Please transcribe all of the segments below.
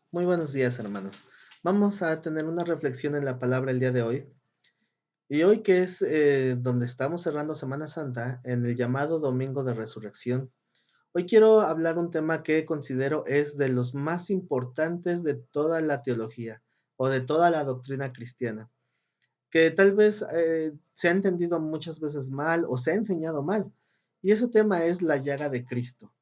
Muy buenos días, hermanos. Vamos a tener una reflexión en la palabra el día de hoy. Y hoy que es donde estamos cerrando Semana Santa, en el llamado Domingo de Resurrección, hoy quiero hablar un tema que considero es de los más importantes de toda la teología o de toda la doctrina cristiana, que tal vez se ha entendido muchas veces mal o se ha enseñado mal. Y ese tema es la llaga de Cristo.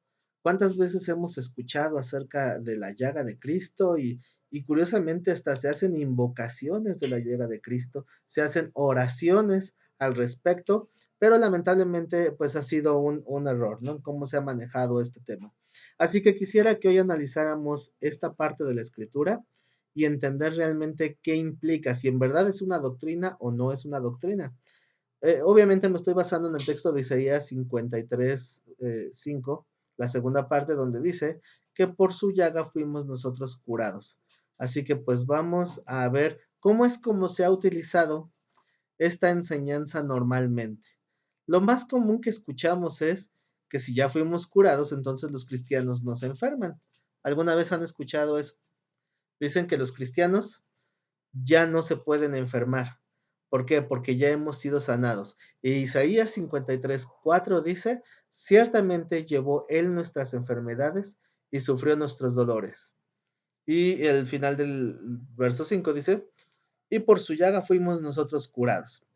¿Cuántas veces hemos escuchado acerca de la llaga de Cristo? Y curiosamente hasta se hacen invocaciones de la llaga de Cristo, se hacen oraciones al respecto, pero lamentablemente pues ha sido un error, ¿no? Cómo se ha manejado este tema. Así que quisiera que hoy analizáramos esta parte de la escritura y entender realmente qué implica, si en verdad es una doctrina o no es una doctrina. Obviamente me estoy basando en el texto de Isaías 53, 5, la segunda parte donde dice que por su llaga fuimos nosotros curados. Así que pues vamos a ver cómo es como se ha utilizado esta enseñanza normalmente. Lo más común que escuchamos es que si ya fuimos curados, entonces los cristianos no se enferman. ¿Alguna vez han escuchado eso? Dicen que los cristianos ya no se pueden enfermar. ¿Por qué? Porque ya hemos sido sanados. Y Isaías 53:4 dice, ciertamente llevó él nuestras enfermedades y sufrió nuestros dolores. Y el final del verso 5 dice, y por su llaga fuimos nosotros curados.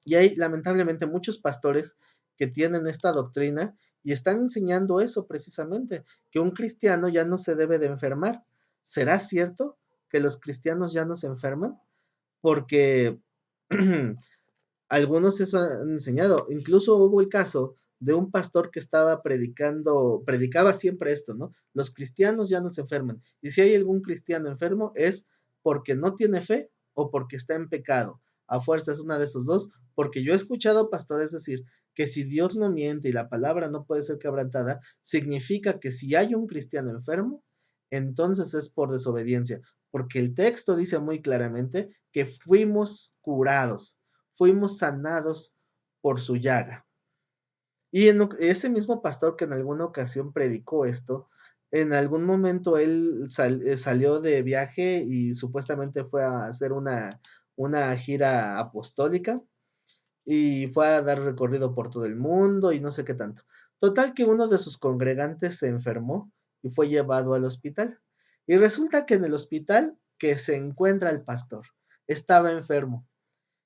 Y hay lamentablemente muchos pastores que tienen esta doctrina y están enseñando eso precisamente, que un cristiano ya no se debe de enfermar. ¿Será cierto que los cristianos ya no se enferman? Porque algunos eso han enseñado. Incluso hubo el caso de un pastor que estaba predicaba siempre esto, ¿no? Los cristianos ya no se enferman. Y si hay algún cristiano enfermo es porque no tiene fe o porque está en pecado. A fuerza es una de esos dos, porque yo he escuchado pastores decir que si Dios no miente y la palabra no puede ser quebrantada, significa que si hay un cristiano enfermo, entonces es por desobediencia, porque el texto dice muy claramente que fuimos curados, fuimos sanados por su llaga. Y ese mismo pastor que en alguna ocasión predicó esto, en algún momento él salió de viaje y supuestamente fue a hacer una gira apostólica y fue a dar recorrido por todo el mundo y no sé qué tanto. Total que uno de sus congregantes se enfermó y fue llevado al hospital. Y resulta que en el hospital que se encuentra el pastor estaba enfermo.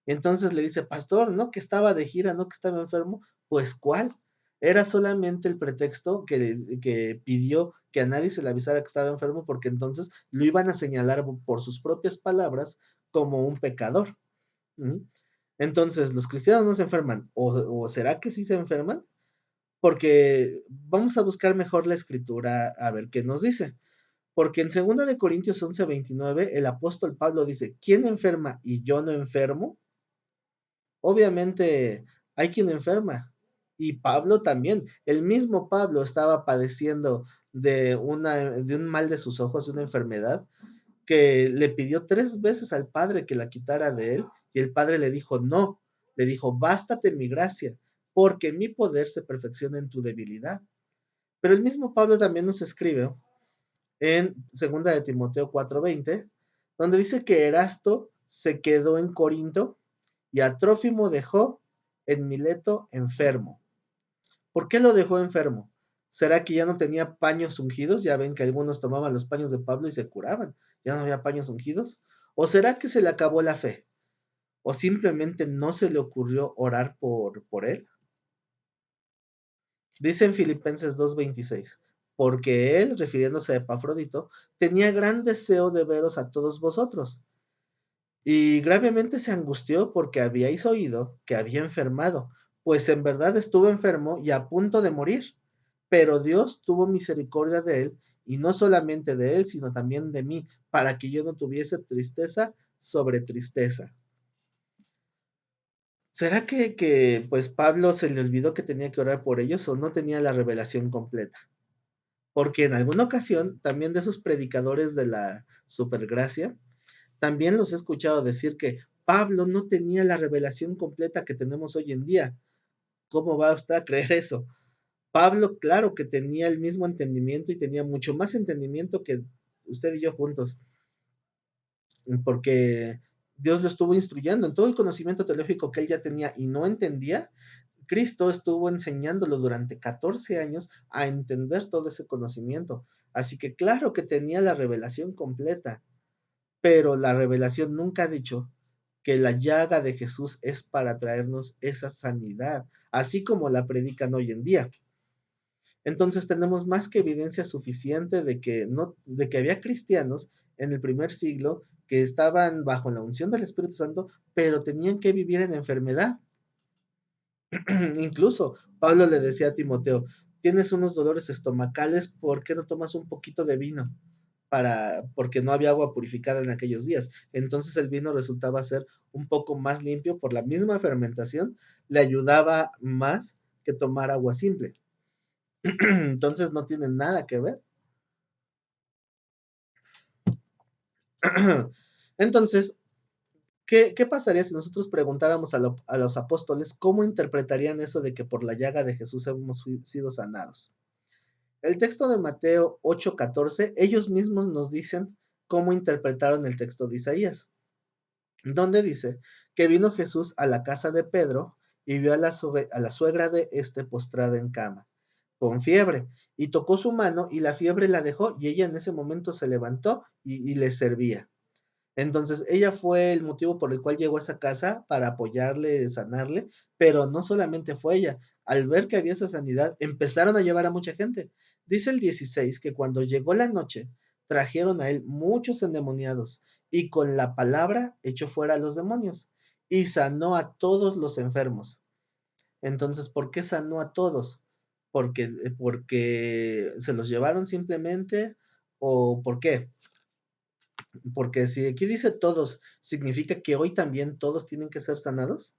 Entonces le dice, pastor, no que estaba de gira, no que estaba enfermo. Pues, ¿cuál? Era solamente el pretexto que pidió que a nadie se le avisara que estaba enfermo, porque entonces lo iban a señalar por sus propias palabras como un pecador. ¿Mm? Entonces, ¿los cristianos no se enferman? ¿O será que sí se enferman? Porque vamos a buscar mejor la escritura a ver qué nos dice. Porque en 2 Corintios 11:29, el apóstol Pablo dice, ¿quién enferma y yo no enfermo? Obviamente hay quien enferma. Y Pablo también. El mismo Pablo estaba padeciendo de un mal de sus ojos, de una enfermedad, que le pidió 3 veces al Padre que la quitara de él, y el Padre le dijo, no, le dijo, bástate mi gracia, porque mi poder se perfecciona en tu debilidad. Pero el mismo Pablo también nos escribe en 2 Timoteo 4:20, donde dice que Erasto se quedó en Corinto y a Trófimo dejó en Mileto enfermo. ¿Por qué lo dejó enfermo? ¿Será que ya no tenía paños ungidos? Ya ven que algunos tomaban los paños de Pablo y se curaban. ¿Ya no había paños ungidos? ¿O será que se le acabó la fe? ¿O simplemente no se le ocurrió orar por él? Dice en Filipenses 2:26, porque él, refiriéndose a Epafrodito, tenía gran deseo de veros a todos vosotros, y gravemente se angustió porque habíais oído que había enfermado, pues en verdad estuvo enfermo y a punto de morir. Pero Dios tuvo misericordia de él, y no solamente de él, sino también de mí, para que yo no tuviese tristeza sobre tristeza. ¿Será que pues Pablo se le olvidó que tenía que orar por ellos o no tenía la revelación completa? Porque en alguna ocasión, también de esos predicadores de la supergracia, también los he escuchado decir que Pablo no tenía la revelación completa que tenemos hoy en día. ¿Cómo va usted a creer eso? Pablo, claro que tenía el mismo entendimiento y tenía mucho más entendimiento que usted y yo juntos, porque Dios lo estuvo instruyendo en todo el conocimiento teológico que él ya tenía y no entendía. Cristo estuvo enseñándolo durante 14 años a entender todo ese conocimiento. Así que claro que tenía la revelación completa, pero la revelación nunca ha dicho que la llaga de Jesús es para traernos esa sanidad, así como la predican hoy en día. Entonces tenemos más que evidencia suficiente de que, no, de que había cristianos en el primer siglo que estaban bajo la unción del Espíritu Santo, pero tenían que vivir en enfermedad. Incluso Pablo le decía a Timoteo, tienes unos dolores estomacales, ¿por qué no tomas un poquito de vino? Porque no había agua purificada en aquellos días. Entonces el vino resultaba ser un poco más limpio por la misma fermentación, le ayudaba más que tomar agua simple. Entonces no tiene nada que ver. Entonces, ¿qué pasaría si nosotros preguntáramos a los apóstoles cómo interpretarían eso de que por la llaga de Jesús hemos sido sanados? El texto de Mateo 8:14, ellos mismos nos dicen cómo interpretaron el texto de Isaías, donde dice que vino Jesús a la casa de Pedro y vio a la suegra de este postrada en cama, con fiebre, y tocó su mano y la fiebre la dejó y ella en ese momento se levantó y le servía. Entonces, ella fue el motivo por el cual llegó a esa casa para apoyarle, sanarle, pero no solamente fue ella. Al ver que había esa sanidad, empezaron a llevar a mucha gente. Dice el 16 que cuando llegó la noche, trajeron a él muchos endemoniados y con la palabra echó fuera a los demonios y sanó a todos los enfermos. Entonces, ¿por qué sanó a todos? Porque se los llevaron simplemente o por qué? Porque si aquí dice todos, ¿significa que hoy también todos tienen que ser sanados?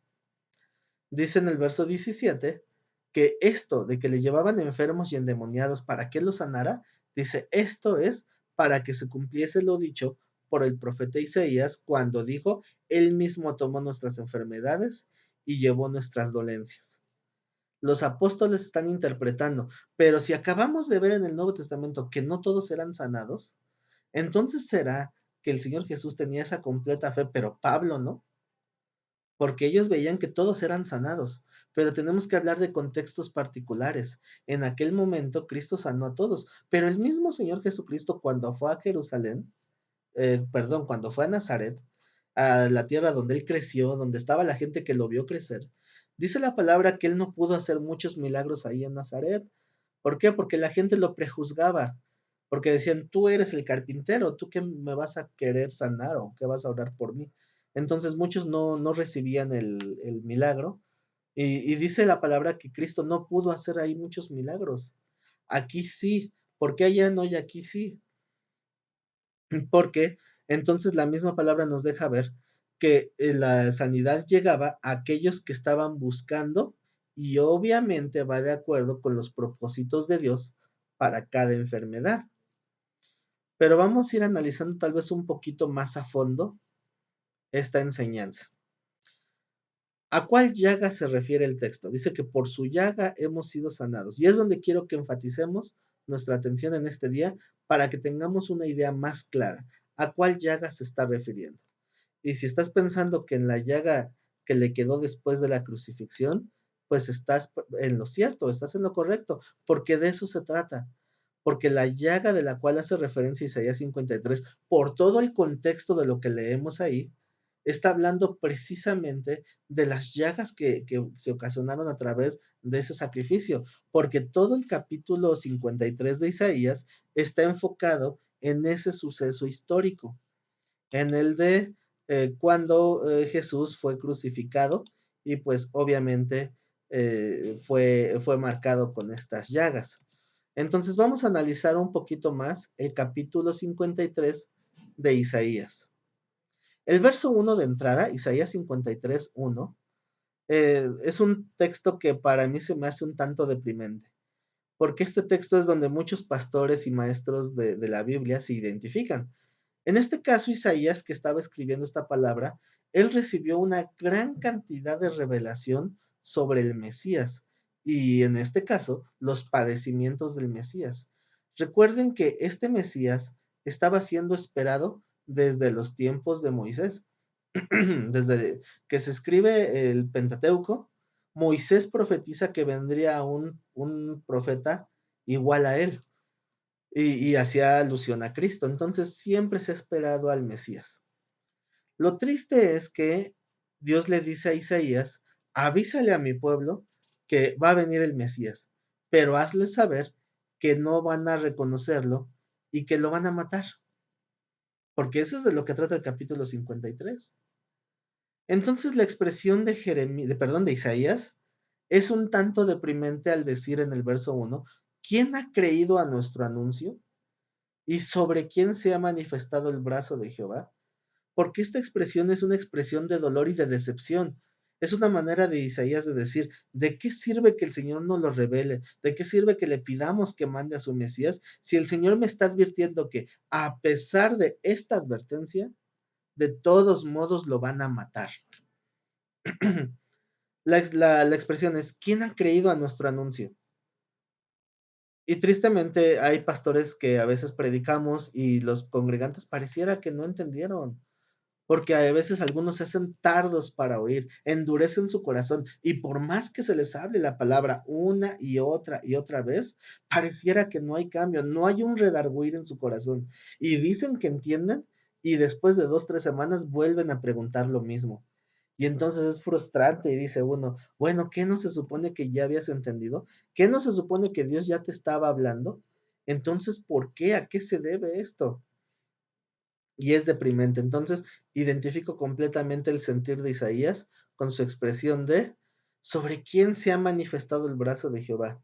Dice en el verso 17 que esto de que le llevaban enfermos y endemoniados para que los sanara, dice, esto es para que se cumpliese lo dicho por el profeta Isaías cuando dijo, él mismo tomó nuestras enfermedades y llevó nuestras dolencias. Los apóstoles están interpretando, pero si acabamos de ver en el Nuevo Testamento que no todos eran sanados, entonces será que el Señor Jesús tenía esa completa fe, pero Pablo no, porque ellos veían que todos eran sanados, pero tenemos que hablar de contextos particulares. En aquel momento Cristo sanó a todos, pero el mismo Señor Jesucristo cuando fue a Jerusalén, perdón, cuando fue a Nazaret, a la tierra donde él creció, donde estaba la gente que lo vio crecer, dice la palabra que él no pudo hacer muchos milagros ahí en Nazaret. ¿Por qué? Porque la gente lo prejuzgaba, porque decían, tú eres el carpintero, tú qué me vas a querer sanar o qué vas a orar por mí. Entonces muchos no recibían el milagro y dice la palabra que Cristo no pudo hacer ahí muchos milagros. Aquí sí, ¿por qué allá no y aquí sí? Porque entonces la misma palabra nos deja ver que la sanidad llegaba a aquellos que estaban buscando y obviamente va de acuerdo con los propósitos de Dios para cada enfermedad. Pero vamos a ir analizando tal vez un poquito más a fondo esta enseñanza. ¿A cuál llaga se refiere el texto? Dice que por su llaga hemos sido sanados. Y es donde quiero que enfaticemos nuestra atención en este día para que tengamos una idea más clara. ¿A cuál llaga se está refiriendo? Y si estás pensando que en la llaga que le quedó después de la crucifixión, pues estás en lo cierto, estás en lo correcto, porque de eso se trata. Porque la llaga de la cual hace referencia Isaías 53, por todo el contexto de lo que leemos ahí, está hablando precisamente de las llagas que se ocasionaron a través de ese sacrificio, porque todo el capítulo 53 de Isaías está enfocado en ese suceso histórico, en el de cuando Jesús fue crucificado y pues obviamente fue marcado con estas llagas. Entonces vamos a analizar un poquito más el capítulo 53 de Isaías. El verso 1 de entrada, Isaías 53:1, es un texto que para mí se me hace un tanto deprimente, porque este texto es donde muchos pastores y maestros de la Biblia se identifican. En este caso, Isaías, que estaba escribiendo esta palabra, él recibió una gran cantidad de revelación sobre el Mesías y en este caso, los padecimientos del Mesías. Recuerden que este Mesías estaba siendo esperado desde los tiempos de Moisés. Desde que se escribe el Pentateuco, Moisés profetiza que vendría un profeta igual a él y hacía alusión a Cristo. Entonces siempre se ha esperado al Mesías. Lo triste es que Dios le dice a Isaías, avísale a mi pueblo que va a venir el Mesías, pero hazle saber que no van a reconocerlo y que lo van a matar, porque eso es de lo que trata el capítulo 53. Entonces la expresión de Isaías es un tanto deprimente al decir en el verso 1, ¿quién ha creído a nuestro anuncio? ¿Y sobre quién se ha manifestado el brazo de Jehová? Porque esta expresión es una expresión de dolor y de decepción. Es una manera de Isaías de decir, ¿de qué sirve que el Señor nos lo revele? ¿De qué sirve que le pidamos que mande a su Mesías si el Señor me está advirtiendo que a pesar de esta advertencia, de todos modos lo van a matar? La expresión es, ¿quién ha creído a nuestro anuncio? Y tristemente hay pastores que a veces predicamos y los congregantes pareciera que no entendieron, porque a veces algunos se hacen tardos para oír, endurecen su corazón y por más que se les hable la palabra una y otra vez, pareciera que no hay cambio, no hay un redarguir en su corazón y dicen que entienden y después de 2, 3 semanas vuelven a preguntar lo mismo. Y entonces es frustrante y dice uno, bueno, ¿qué no se supone que ya habías entendido? ¿Qué no se supone que Dios ya te estaba hablando? Entonces, ¿por qué? ¿A qué se debe esto? Y es deprimente. Entonces, identifico completamente el sentir de Isaías con su expresión de sobre quién se ha manifestado el brazo de Jehová.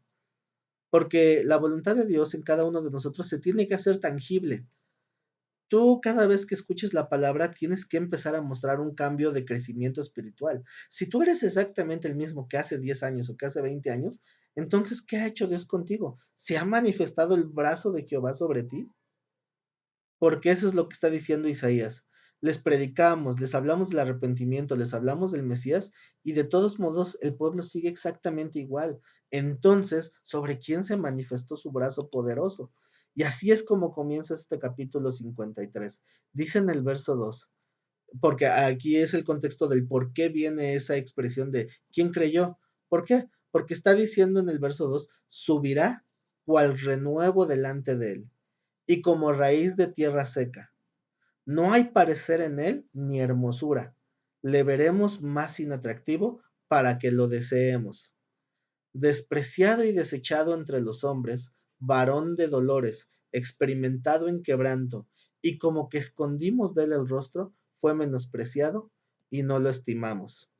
Porque la voluntad de Dios en cada uno de nosotros se tiene que hacer tangible. Tú cada vez que escuches la palabra tienes que empezar a mostrar un cambio de crecimiento espiritual. Si tú eres exactamente el mismo que hace 10 años o que hace 20 años, entonces, ¿qué ha hecho Dios contigo? ¿Se ha manifestado el brazo de Jehová sobre ti? Porque eso es lo que está diciendo Isaías. Les predicamos, les hablamos del arrepentimiento, les hablamos del Mesías y de todos modos el pueblo sigue exactamente igual. Entonces, ¿sobre quién se manifestó su brazo poderoso? Y así es como comienza este capítulo 53. Dice en el verso 2, porque aquí es el contexto del por qué viene esa expresión de ¿quién creyó? ¿Por qué? Porque está diciendo en el verso 2, subirá cual renuevo delante de él y como raíz de tierra seca. No hay parecer en él ni hermosura. Le veremos más inatractivo para que lo deseemos. Despreciado y desechado entre los hombres, varón de dolores, experimentado en quebranto, y como que escondimos de él el rostro, fue menospreciado y no lo estimamos.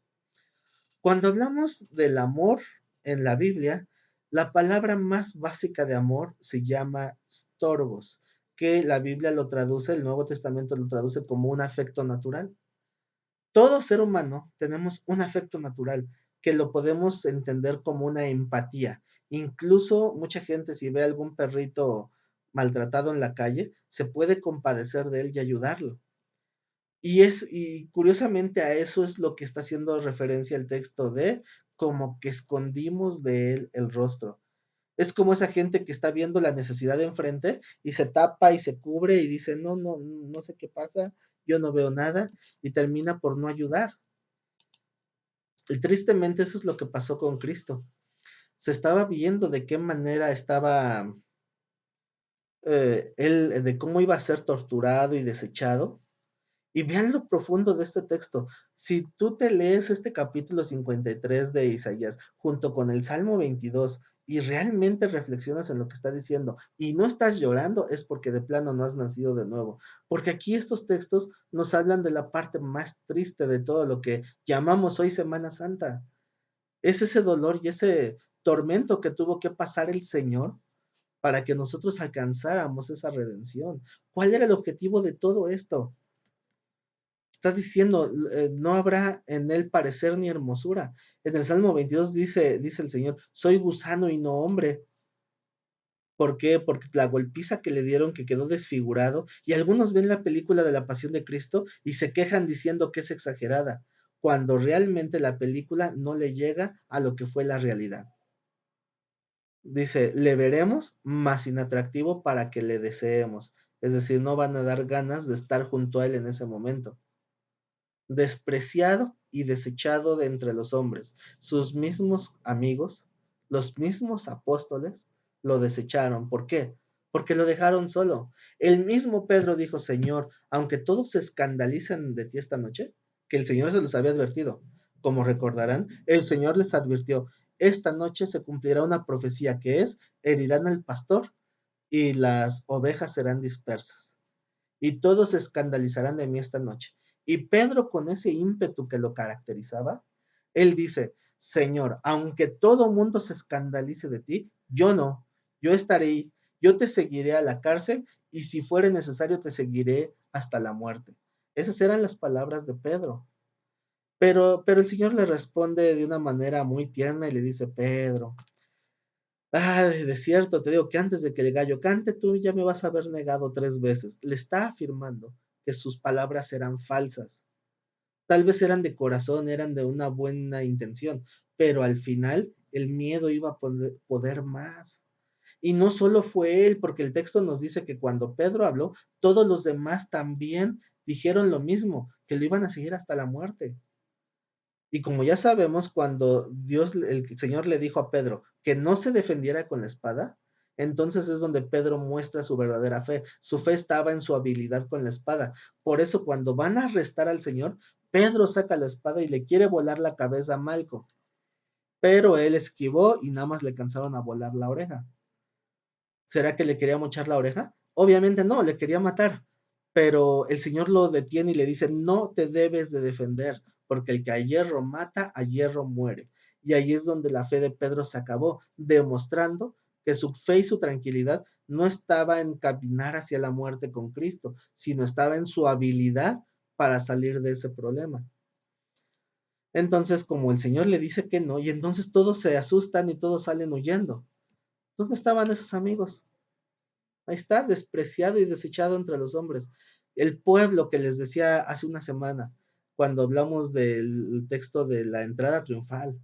Cuando hablamos del amor en la Biblia, la palabra más básica de amor se llama storbos, que la Biblia lo traduce, el Nuevo Testamento lo traduce como un afecto natural. Todo ser humano tenemos un afecto natural que lo podemos entender como una empatía. Incluso mucha gente si ve algún perrito maltratado en la calle, se puede compadecer de él y ayudarlo. Y curiosamente a eso es lo que está haciendo referencia el texto de como que escondimos de él el rostro. Es como esa gente que está viendo la necesidad de enfrente y se tapa y se cubre y dice, no, no, no sé qué pasa, yo no veo nada y termina por no ayudar. Y tristemente eso es lo que pasó con Cristo. Se estaba viendo de qué manera estaba él, de cómo iba a ser torturado y desechado. Y vean lo profundo de este texto. Si tú te lees este capítulo 53 de Isaías junto con el Salmo 22 y realmente reflexionas en lo que está diciendo y no estás llorando, es porque de plano no has nacido de nuevo. Porque aquí estos textos nos hablan de la parte más triste de todo lo que llamamos hoy Semana Santa. Es ese dolor y ese tormento que tuvo que pasar el Señor para que nosotros alcanzáramos esa redención. ¿Cuál era el objetivo de todo esto? Está diciendo, no habrá en él parecer ni hermosura. En el Salmo 22 dice el Señor, soy gusano y no hombre. ¿Por qué? Porque la golpiza que le dieron que quedó desfigurado y algunos ven la película de la Pasión de Cristo y se quejan diciendo que es exagerada, cuando realmente la película no le llega a lo que fue la realidad. Dice, le veremos más inatractivo para que le deseemos. es decir, no van a dar ganas de estar junto a él en ese momento. Despreciado y desechado de entre los hombres. Sus mismos amigos, los mismos apóstoles, lo desecharon. ¿Por qué? Porque lo dejaron solo. El mismo Pedro dijo, Señor, aunque todos se escandalicen de ti esta noche, que el Señor se los había advertido. Como recordarán, el Señor les advirtió, esta noche se cumplirá una profecía que es, herirán al pastor y las ovejas serán dispersas y todos se escandalizarán de mí esta noche. Y Pedro, con ese ímpetu que lo caracterizaba, él dice, Señor, aunque todo mundo se escandalice de ti, yo no, yo estaré ahí, yo te seguiré a la cárcel y si fuere necesario te seguiré hasta la muerte. Esas eran las palabras de Pedro. Pero el Señor le responde de una manera muy tierna y le dice, Pedro, de cierto, te digo que antes de que el gallo cante, tú ya me vas a haber negado 3 veces. Le está afirmando que sus palabras eran falsas. Tal vez eran de corazón, eran de una buena intención, pero al final el miedo iba a poder más. Y no solo fue él, porque el texto nos dice que cuando Pedro habló, todos los demás también dijeron lo mismo, que lo iban a seguir hasta la muerte. Y como ya sabemos, cuando el Señor le dijo a Pedro que no se defendiera con la espada, entonces es donde Pedro muestra su verdadera fe. Su fe estaba en su habilidad con la espada. Por eso cuando van a arrestar al Señor, Pedro saca la espada y le quiere volar la cabeza a Malco, pero él esquivó y nada más le cansaron a volar la oreja. ¿Será que le quería mochar la oreja? Obviamente no, le quería matar, pero el Señor lo detiene y le dice, no te debes de defender, porque el que a hierro mata, a hierro muere. Y ahí es donde la fe de Pedro se acabó, demostrando que su fe y su tranquilidad no estaba en caminar hacia la muerte con Cristo, sino estaba en su habilidad para salir de ese problema. Entonces, como el Señor le dice que no, y entonces todos se asustan y todos salen huyendo. ¿Dónde estaban esos amigos? Ahí está, despreciado y desechado entre los hombres. El pueblo que les decía hace una semana, cuando hablamos del texto de la entrada triunfal,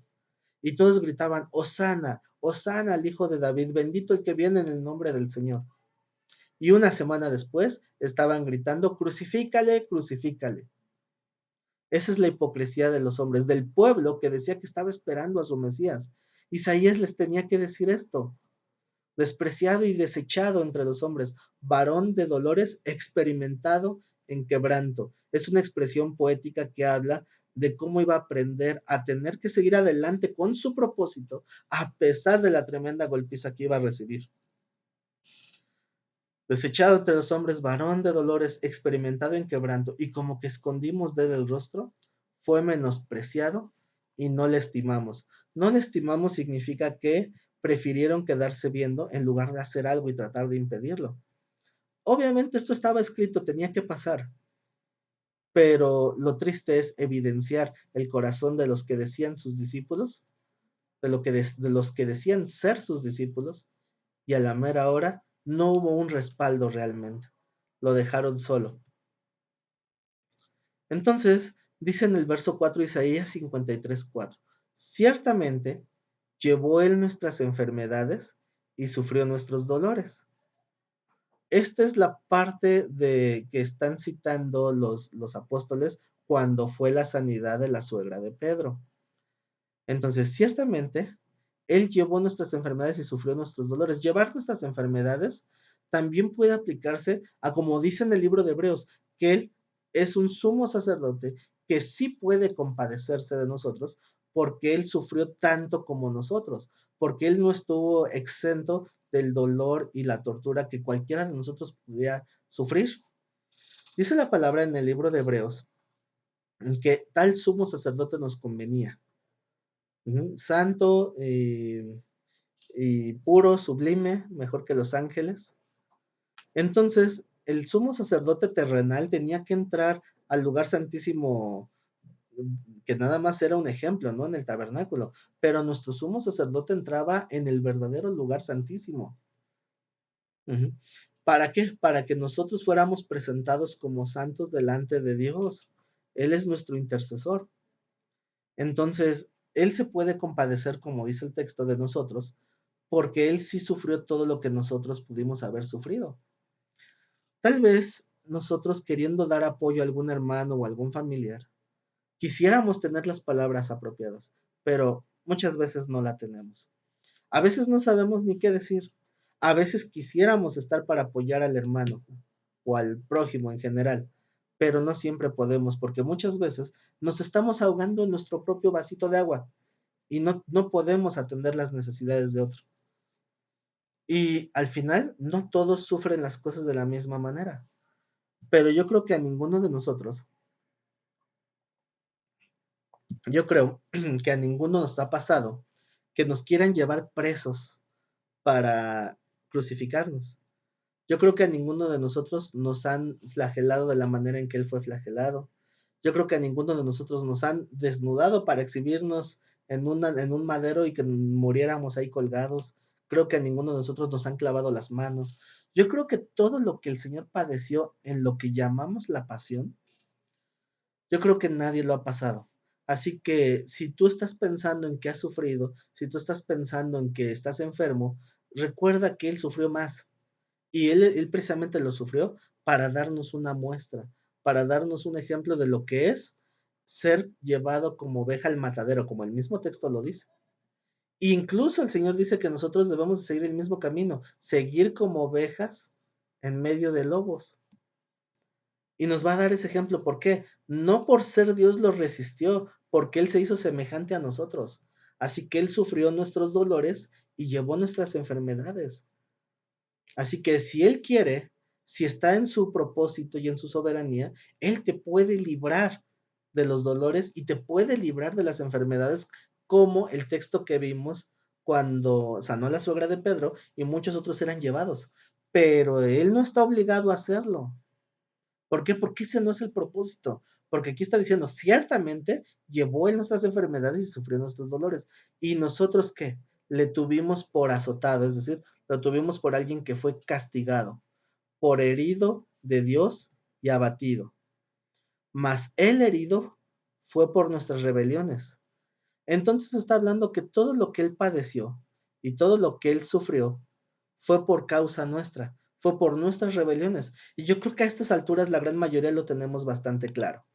y todos gritaban, Hosana, Hosana al Hijo de David, bendito el que viene en el nombre del Señor. Y una semana después estaban gritando, crucifícale, crucifícale. Esa es la hipocresía de los hombres, del pueblo que decía que estaba esperando a su Mesías. Isaías les tenía que decir esto, despreciado y desechado entre los hombres, varón de dolores, experimentado en quebranto. Es una expresión poética que habla de cómo iba a aprender a tener que seguir adelante con su propósito, a pesar de la tremenda golpiza que iba a recibir. Desechado entre los hombres, varón de dolores, experimentado en quebranto, y como que escondimos de él el rostro, fue menospreciado y no le estimamos. No le estimamos significa que prefirieron quedarse viendo en lugar de hacer algo y tratar de impedirlo. Obviamente esto estaba escrito, tenía que pasar, pero lo triste es evidenciar el corazón de los que decían sus discípulos, de los que decían ser sus discípulos, y a la mera hora no hubo un respaldo realmente. Lo dejaron solo. Entonces, dice en el verso 4, Isaías 53:4, ciertamente llevó él nuestras enfermedades y sufrió nuestros dolores. Esta es la parte de que están citando los apóstoles cuando fue la sanidad de la suegra de Pedro. Entonces, ciertamente, Él llevó nuestras enfermedades y sufrió nuestros dolores. Llevar nuestras enfermedades también puede aplicarse a, como dice en el libro de Hebreos, que Él es un sumo sacerdote que sí puede compadecerse de nosotros porque Él sufrió tanto como nosotros, porque Él no estuvo exento del dolor y la tortura que cualquiera de nosotros pudiera sufrir. Dice la palabra en el libro de Hebreos que tal sumo sacerdote nos convenía. Santo y puro, sublime, mejor que los ángeles. Entonces, el sumo sacerdote terrenal tenía que entrar al lugar santísimo, que nada más era un ejemplo, ¿no? En el tabernáculo, pero nuestro sumo sacerdote entraba en el verdadero lugar santísimo. Uh-huh. ¿Para qué? Para que nosotros fuéramos presentados como santos delante de Dios. Él es nuestro intercesor. Entonces, Él se puede compadecer, como dice el texto, de nosotros, porque Él sí sufrió todo lo que nosotros pudimos haber sufrido. Tal vez nosotros queriendo dar apoyo a algún hermano o algún familiar, quisiéramos tener las palabras apropiadas, pero muchas veces no la tenemos. A veces no sabemos ni qué decir. A veces quisiéramos estar para apoyar al hermano o al prójimo en general, pero no siempre podemos porque muchas veces nos estamos ahogando en nuestro propio vasito de agua y no podemos atender las necesidades de otro. Y al final, no todos sufren las cosas de la misma manera, pero yo creo que a ninguno de nosotros, yo creo que a ninguno nos ha pasado que nos quieran llevar presos para crucificarnos. Yo creo que a ninguno de nosotros nos han flagelado de la manera en que él fue flagelado. Yo creo que a ninguno de nosotros nos han desnudado para exhibirnos en un madero y que muriéramos ahí colgados. Creo que a ninguno de nosotros nos han clavado las manos. Yo creo que todo lo que el Señor padeció en lo que llamamos la pasión, yo creo que nadie lo ha pasado. Así que si tú estás pensando en que has sufrido, si tú estás pensando en que estás enfermo, recuerda que Él sufrió más y él precisamente lo sufrió para darnos una muestra, para darnos un ejemplo de lo que es ser llevado como oveja al matadero, como el mismo texto lo dice. E incluso el Señor dice que nosotros debemos seguir el mismo camino, seguir como ovejas en medio de lobos. Y nos va a dar ese ejemplo. ¿Por qué? No por ser Dios lo resistió, porque Él se hizo semejante a nosotros. Así que Él sufrió nuestros dolores y llevó nuestras enfermedades. Así que si Él quiere, si está en su propósito y en su soberanía, Él te puede librar de los dolores y te puede librar de las enfermedades, como el texto que vimos cuando sanó a la suegra de Pedro y muchos otros eran llevados. Pero Él no está obligado a hacerlo. ¿Por qué? Porque ese no es el propósito. Porque aquí está diciendo, ciertamente llevó Él nuestras enfermedades y sufrió nuestros dolores. ¿Y nosotros qué? Le tuvimos por azotado, es decir, lo tuvimos por alguien que fue castigado, por herido de Dios y abatido. Mas el herido fue por nuestras rebeliones. Entonces está hablando que todo lo que Él padeció y todo lo que Él sufrió fue por causa nuestra, fue por nuestras rebeliones. Y yo creo que a estas alturas la gran mayoría lo tenemos bastante claro,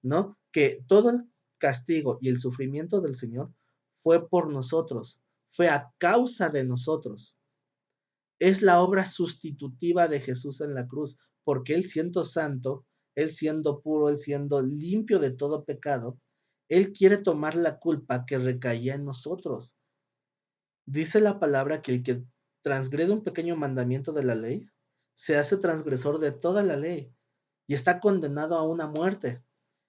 ¿no? Que todo el castigo y el sufrimiento del Señor fue por nosotros, fue a causa de nosotros. Es la obra sustitutiva de Jesús en la cruz, porque Él siendo santo, Él siendo puro, Él siendo limpio de todo pecado, Él quiere tomar la culpa que recaía en nosotros. Dice la palabra que el que transgrede un pequeño mandamiento de la ley, se hace transgresor de toda la ley y está condenado a una muerte.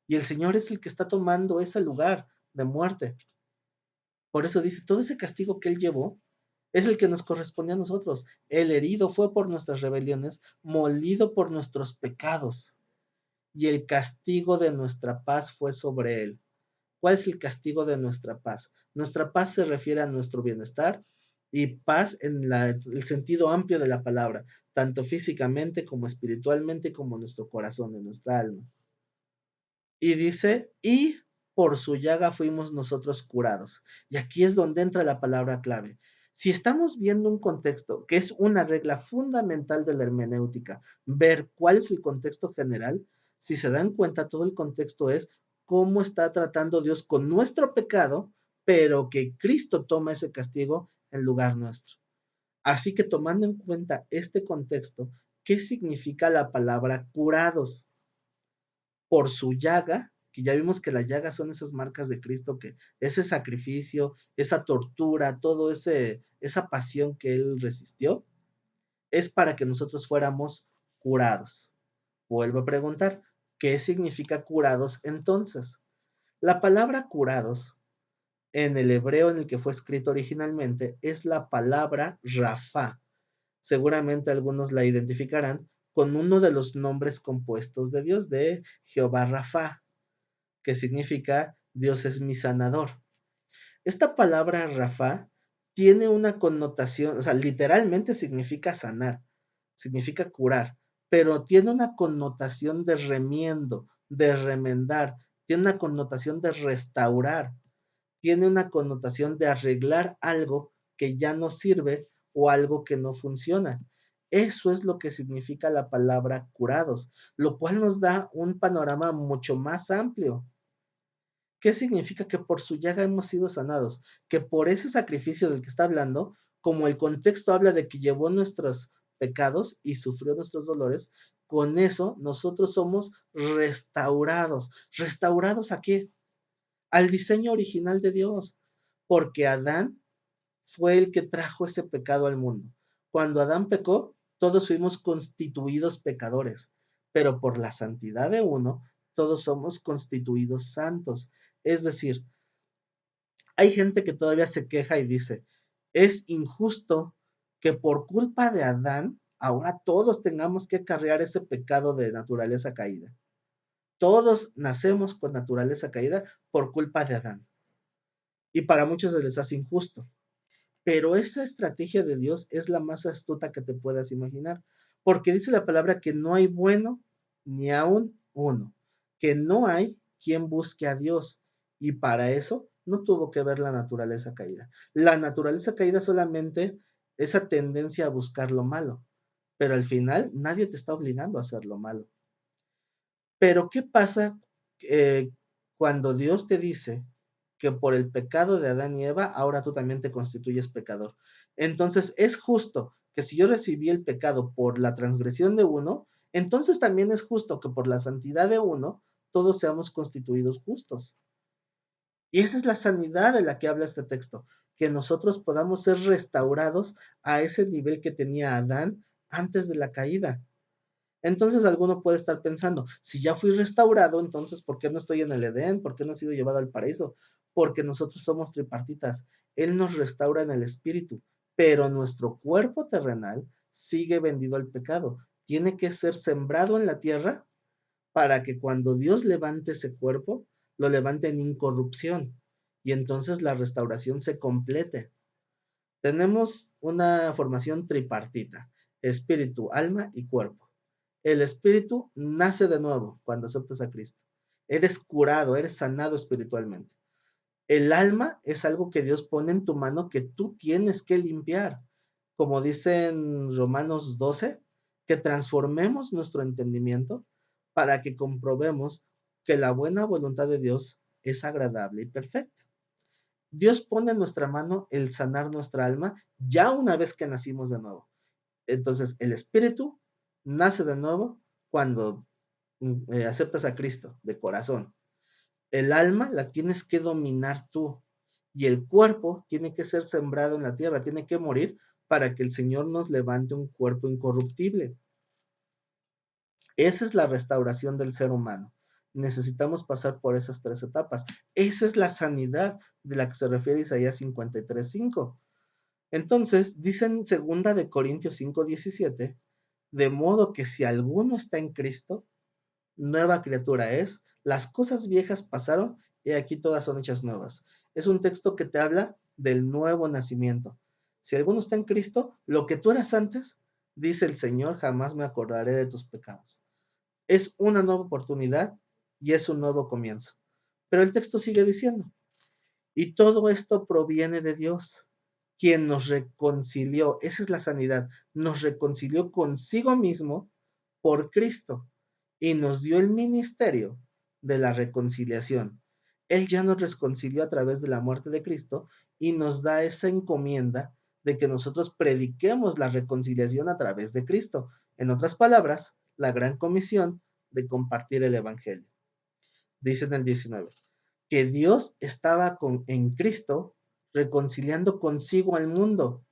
Y el Señor es el que está tomando ese lugar de muerte. Por eso dice, todo ese castigo que Él llevó es el que nos corresponde a nosotros. El herido fue por nuestras rebeliones, molido por nuestros pecados, y el castigo de nuestra paz fue sobre Él. ¿Cuál es el castigo de nuestra paz? Nuestra paz se refiere a nuestro bienestar y paz en el sentido amplio de la palabra, tanto físicamente como espiritualmente, como en nuestro corazón, en nuestra alma. Y dice, y por su llaga fuimos nosotros curados. Y aquí es donde entra la palabra clave. Si estamos viendo un contexto, que es una regla fundamental de la hermenéutica, ver cuál es el contexto general, si se dan cuenta, todo el contexto es cómo está tratando Dios con nuestro pecado, pero que Cristo toma ese castigo en lugar nuestro. Así que tomando en cuenta este contexto, ¿qué significa la palabra curados? Por su llaga, que ya vimos que la llaga son esas marcas de Cristo, que ese sacrificio, esa tortura, todo esa pasión que Él resistió, es para que nosotros fuéramos curados. Vuelvo a preguntar, ¿qué significa curados entonces? La palabra curados, en el hebreo en el que fue escrito originalmente, es la palabra Rafa. Seguramente algunos la identificarán con uno de los nombres compuestos de Dios, de Jehová Rafa, que significa Dios es mi sanador. Esta palabra Rafa tiene una connotación, o sea, literalmente significa sanar, significa curar, pero tiene una connotación de remiendo, de remendar, tiene una connotación de restaurar, tiene una connotación de arreglar algo que ya no sirve o algo que no funciona. Eso es lo que significa la palabra curados, lo cual nos da un panorama mucho más amplio. ¿Qué significa? Que por su llaga hemos sido sanados, que por ese sacrificio del que está hablando, como el contexto habla de que llevó nuestros pecados y sufrió nuestros dolores, con eso nosotros somos restaurados. ¿Restaurados a qué? Al diseño original de Dios, porque Adán fue el que trajo ese pecado al mundo. Cuando Adán pecó, todos fuimos constituidos pecadores, pero por la santidad de uno, todos somos constituidos santos. Es decir, hay gente que todavía se queja y dice, es injusto que por culpa de Adán, ahora todos tengamos que acarrear ese pecado de naturaleza caída. Todos nacemos con naturaleza caída por culpa de Adán. Y para muchos se les hace injusto. Pero esa estrategia de Dios es la más astuta que te puedas imaginar, porque dice la palabra que no hay bueno ni aún uno, que no hay quien busque a Dios, y para eso no tuvo que ver la naturaleza caída. La naturaleza caída solamente esa tendencia a buscar lo malo, pero al final nadie te está obligando a hacer lo malo. Pero ¿qué pasa eh, cuando Dios te dice que por el pecado de Adán y Eva, ahora tú también te constituyes pecador? Entonces es justo que si yo recibí el pecado por la transgresión de uno, entonces también es justo que por la santidad de uno, todos seamos constituidos justos. Y esa es la sanidad de la que habla este texto, que nosotros podamos ser restaurados a ese nivel que tenía Adán antes de la caída. Entonces alguno puede estar pensando, si ya fui restaurado, entonces ¿por qué no estoy en el Edén? ¿Por qué no he sido llevado al paraíso? Porque nosotros somos tripartitas. Él nos restaura en el espíritu, pero nuestro cuerpo terrenal sigue vendido al pecado. Tiene que ser sembrado en la tierra para que cuando Dios levante ese cuerpo, lo levante en incorrupción y entonces la restauración se complete. Tenemos una formación tripartita, espíritu, alma y cuerpo. El espíritu nace de nuevo cuando aceptas a Cristo. Eres curado, eres sanado espiritualmente. El alma es algo que Dios pone en tu mano que tú tienes que limpiar. Como dice en Romanos 12, que transformemos nuestro entendimiento para que comprobemos que la buena voluntad de Dios es agradable y perfecta. Dios pone en nuestra mano el sanar nuestra alma ya una vez que nacimos de nuevo. Entonces, el espíritu nace de nuevo cuando aceptas a Cristo de corazón. El alma la tienes que dominar tú y el cuerpo tiene que ser sembrado en la tierra, tiene que morir para que el Señor nos levante un cuerpo incorruptible. Esa es la restauración del ser humano. Necesitamos pasar por esas tres etapas. Esa es la sanidad de la que se refiere Isaías 53:5. Entonces, dice en 2 de Corintios 5:17, de modo que si alguno está en Cristo, nueva criatura es, las cosas viejas pasaron y aquí todas son hechas nuevas. Es un texto que te habla del nuevo nacimiento. Si alguno está en Cristo, lo que tú eras antes, dice el Señor, jamás me acordaré de tus pecados. Es una nueva oportunidad y es un nuevo comienzo. Pero el texto sigue diciendo, y todo esto proviene de Dios, quien nos reconcilió, esa es la sanidad, nos reconcilió consigo mismo por Cristo y nos dio el ministerio de la reconciliación. Él ya nos reconcilió a través de la muerte de Cristo y nos da esa encomienda de que nosotros prediquemos la reconciliación a través de Cristo. En otras palabras, la gran comisión de compartir el Evangelio. Dice en el 19 que Dios estaba en Cristo reconciliando consigo al mundo.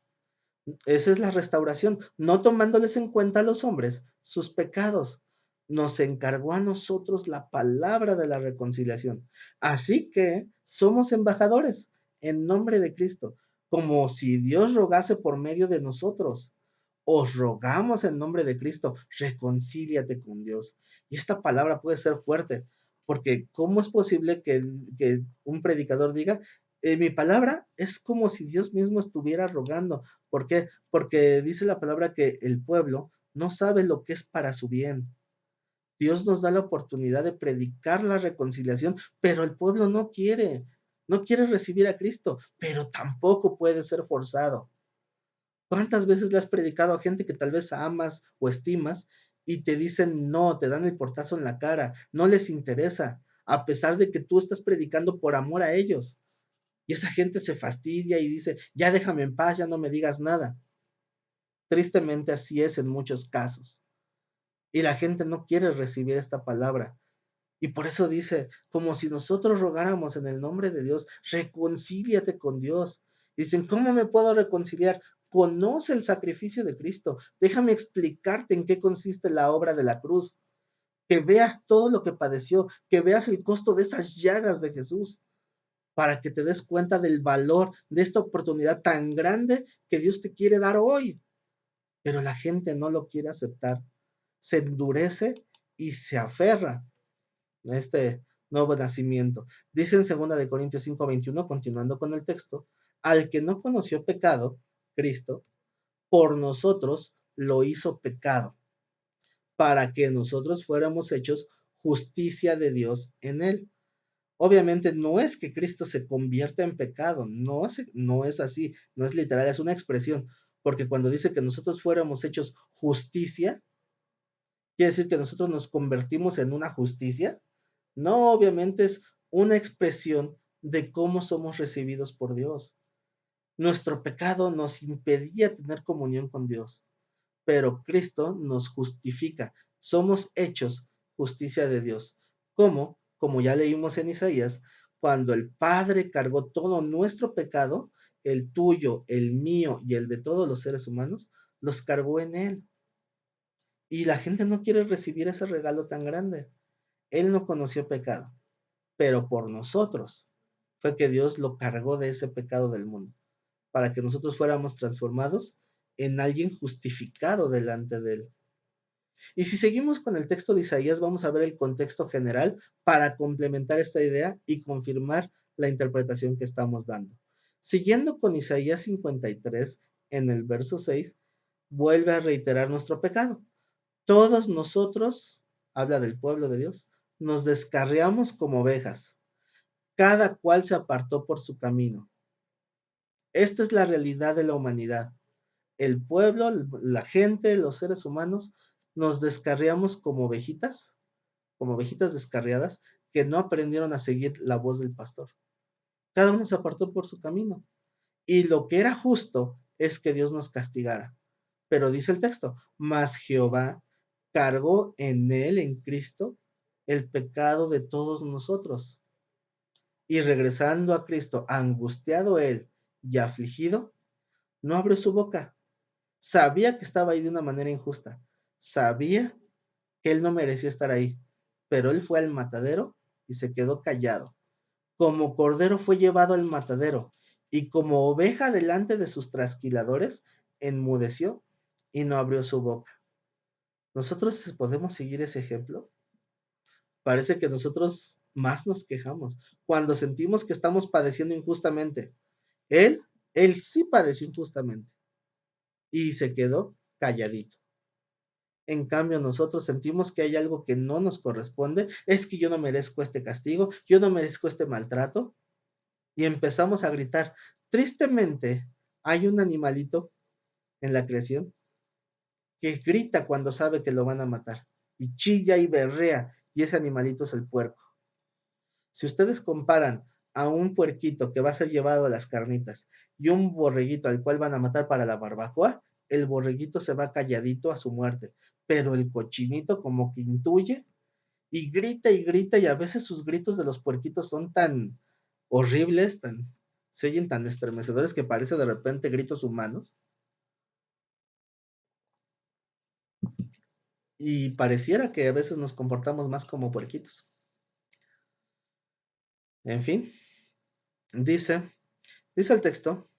Esa es la restauración, no tomándoles en cuenta a los hombres sus pecados. Nos encargó a nosotros la palabra de la reconciliación. Así que somos embajadores en nombre de Cristo, como si Dios rogase por medio de nosotros. Os rogamos en nombre de Cristo, reconcíliate con Dios. Y esta palabra puede ser fuerte, porque ¿cómo es posible que un predicador diga, mi palabra es como si Dios mismo estuviera rogando? ¿Por qué? Porque dice la palabra que el pueblo no sabe lo que es para su bien. Dios nos da la oportunidad de predicar la reconciliación, pero el pueblo no quiere recibir a Cristo, pero tampoco puede ser forzado. ¿Cuántas veces le has predicado a gente que tal vez amas o estimas y te dicen no, te dan el portazo en la cara, no les interesa, a pesar de que tú estás predicando por amor a ellos? Y esa gente se fastidia y dice, ya déjame en paz, ya no me digas nada. Tristemente así es en muchos casos. Y la gente no quiere recibir esta palabra. Y por eso dice, como si nosotros rogáramos en el nombre de Dios, reconcíliate con Dios. Dicen, ¿cómo me puedo reconciliar? Conoce el sacrificio de Cristo. Déjame explicarte en qué consiste la obra de la cruz. Que veas todo lo que padeció, que veas el costo de esas llagas de Jesús, para que te des cuenta del valor de esta oportunidad tan grande que Dios te quiere dar hoy. Pero la gente no lo quiere aceptar. Se endurece y se aferra este nuevo nacimiento. Dice en 2 Corintios 5:21, continuando con el texto, al que no conoció pecado, Cristo, por nosotros lo hizo pecado, para que nosotros fuéramos hechos justicia de Dios en él. Obviamente no es que Cristo se convierta en pecado, no es así, no es literal, es una expresión, porque cuando dice que nosotros fuéramos hechos justicia, quiere decir que nosotros nos convertimos en una justicia. No, obviamente es una expresión de cómo somos recibidos por Dios. Nuestro pecado nos impedía tener comunión con Dios, pero Cristo nos justifica. Somos hechos justicia de Dios. ¿Cómo? Como ya leímos en Isaías, cuando el Padre cargó todo nuestro pecado, el tuyo, el mío y el de todos los seres humanos, los cargó en Él. Y la gente no quiere recibir ese regalo tan grande. Él no conoció pecado, pero por nosotros fue que Dios lo cargó de ese pecado del mundo, para que nosotros fuéramos transformados en alguien justificado delante de Él. Y si seguimos con el texto de Isaías, vamos a ver el contexto general para complementar esta idea y confirmar la interpretación que estamos dando. Siguiendo con Isaías 53, en el verso 6, vuelve a reiterar nuestro pecado. Todos nosotros, habla del pueblo de Dios, nos descarriamos como ovejas, cada cual se apartó por su camino. Esta es la realidad de la humanidad. El pueblo, la gente, los seres humanos, nos descarriamos como ovejitas descarriadas que no aprendieron a seguir la voz del pastor. Cada uno se apartó por su camino. Y lo que era justo es que Dios nos castigara. Pero dice el texto, mas Jehová cargó en él, en Cristo, el pecado de todos nosotros. Y regresando a Cristo, angustiado él y afligido, no abrió su boca. Sabía que estaba ahí de una manera injusta. Sabía que él no merecía estar ahí. Pero él fue al matadero y se quedó callado. Como cordero fue llevado al matadero, y como oveja delante de sus trasquiladores, enmudeció y no abrió su boca. ¿Nosotros podemos seguir ese ejemplo? Parece que nosotros más nos quejamos cuando sentimos que estamos padeciendo injustamente. Él, él sí padeció injustamente y se quedó calladito. En cambio, nosotros sentimos que hay algo que no nos corresponde, es que yo no merezco este castigo, yo no merezco este maltrato, y empezamos a gritar. Tristemente, hay un animalito en la creación que grita cuando sabe que lo van a matar, y chilla y berrea, y ese animalito es el puerco. Si ustedes comparan a un puerquito que va a ser llevado a las carnitas y un borreguito al cual van a matar para la barbacoa, el borreguito se va calladito a su muerte, pero el cochinito como que intuye y grita, y a veces sus gritos de los puerquitos son tan horribles, se oyen tan estremecedores que parece de repente gritos humanos, y pareciera que a veces nos comportamos más como puerquitos. En fin, dice, dice el texto,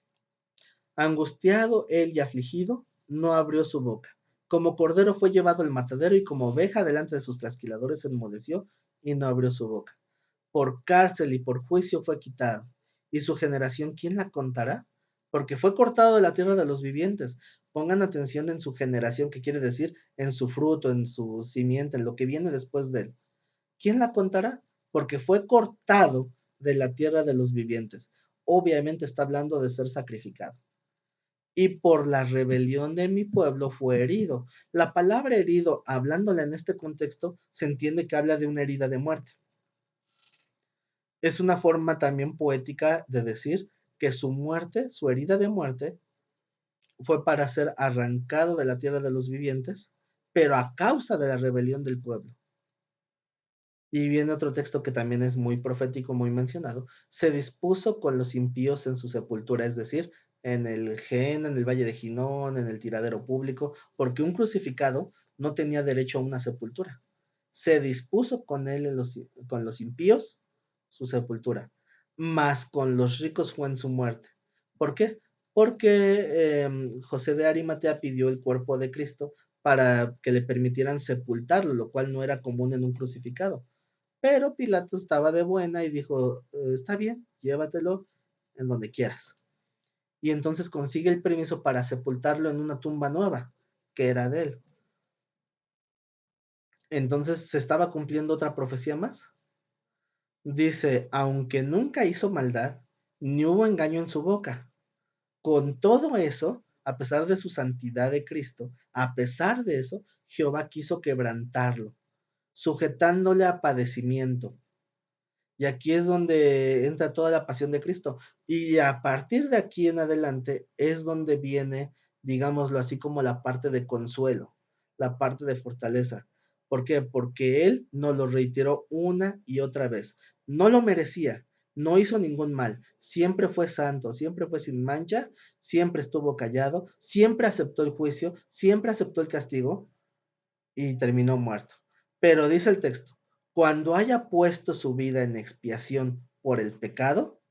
angustiado él y afligido, no abrió su boca. Como cordero fue llevado al matadero, y como oveja delante de sus trasquiladores enmudeció y no abrió su boca. Por cárcel y por juicio fue quitado. Y su generación, ¿quién la contará? Porque fue cortado de la tierra de los vivientes. Pongan atención en su generación, que quiere decir en su fruto, en su simiente, en lo que viene después de él. ¿Quién la contará? Porque fue cortado de la tierra de los vivientes. Obviamente está hablando de ser sacrificado. y por la rebelión de mi pueblo fue herido. La palabra herido, hablándola en este contexto, se entiende que habla de una herida de muerte. Es una forma también poética de decir que su muerte, su herida de muerte, fue para ser arrancado de la tierra de los vivientes, pero a causa de la rebelión del pueblo. Y viene otro texto que también es muy profético, muy mencionado. Se dispuso con los impíos en su sepultura, es decir, en el Gen, en el Valle de Ginón, en el tiradero público, porque un crucificado no tenía derecho a una sepultura. Se dispuso con él con los impíos su sepultura, mas con los ricos fue en su muerte. ¿Por qué? Porque José de Arimatea pidió el cuerpo de Cristo para que le permitieran sepultarlo, lo cual no era común en un crucificado. Pero Pilato estaba de buena y dijo, está bien, llévatelo en donde quieras. Y entonces consigue el permiso para sepultarlo en una tumba nueva, que era de él. Entonces se estaba cumpliendo otra profecía más. Dice, aunque nunca hizo maldad, ni hubo engaño en su boca. Con todo eso, a pesar de su santidad de Cristo, a pesar de eso, Jehová quiso quebrantarlo, sujetándole a padecimiento. Y aquí es donde entra toda la pasión de Cristo. Y a partir de aquí en adelante es donde viene, digámoslo así, como la parte de consuelo, la parte de fortaleza. ¿Por qué? Porque Él nos lo reiteró una y otra vez. No lo merecía, no hizo ningún mal, siempre fue santo, siempre fue sin mancha, siempre estuvo callado, siempre aceptó el juicio, siempre aceptó el castigo y terminó muerto. Pero dice el texto, cuando haya puesto su vida en expiación por el pecado,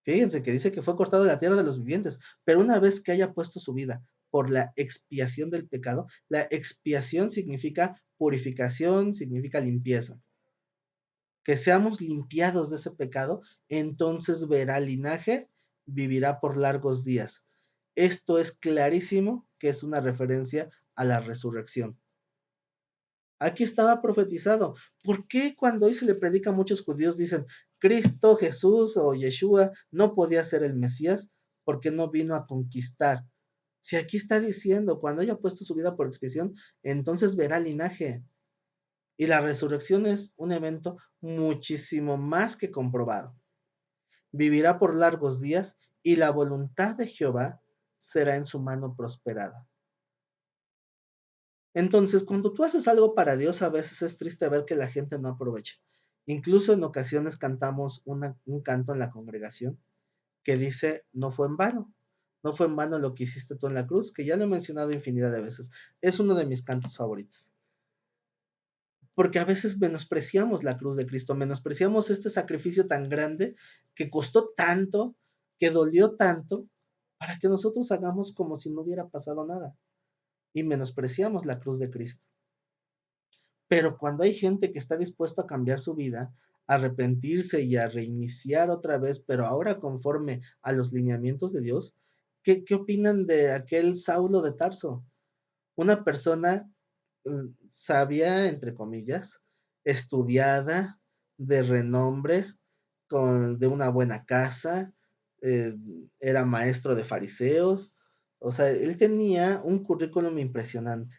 fíjense que dice que fue cortado de la tierra de los vivientes, pero una vez que haya puesto su vida por la expiación del pecado, la expiación significa purificación, significa limpieza. Que seamos limpiados de ese pecado, entonces verá linaje, vivirá por largos días. Esto es clarísimo que es una referencia a la resurrección. Aquí estaba profetizado. ¿Por qué cuando hoy se le predica a muchos judíos dicen Cristo, Jesús o Yeshua no podía ser el Mesías porque no vino a conquistar? Si aquí está diciendo, cuando haya puesto su vida por expiación, entonces verá linaje. Y la resurrección es un evento muchísimo más que comprobado. Vivirá por largos días y la voluntad de Jehová será en su mano prosperada. Entonces, cuando tú haces algo para Dios, a veces es triste ver que la gente no aprovecha. Incluso en ocasiones cantamos un canto en la congregación que dice, no fue en vano, no fue en vano lo que hiciste tú en la cruz, que ya lo he mencionado infinidad de veces. Es uno de mis cantos favoritos. Porque a veces menospreciamos la cruz de Cristo, menospreciamos este sacrificio tan grande que costó tanto, que dolió tanto, para que nosotros hagamos como si no hubiera pasado nada. Y menospreciamos la cruz de Cristo. Pero cuando hay gente que está dispuesta a cambiar su vida, a arrepentirse y a reiniciar otra vez, pero ahora conforme a los lineamientos de Dios, ¿qué opinan de aquel Saulo de Tarso? Una persona sabia, entre comillas, estudiada, de renombre, de una buena casa, eh, era maestro de fariseos, o sea, él tenía un currículum impresionante,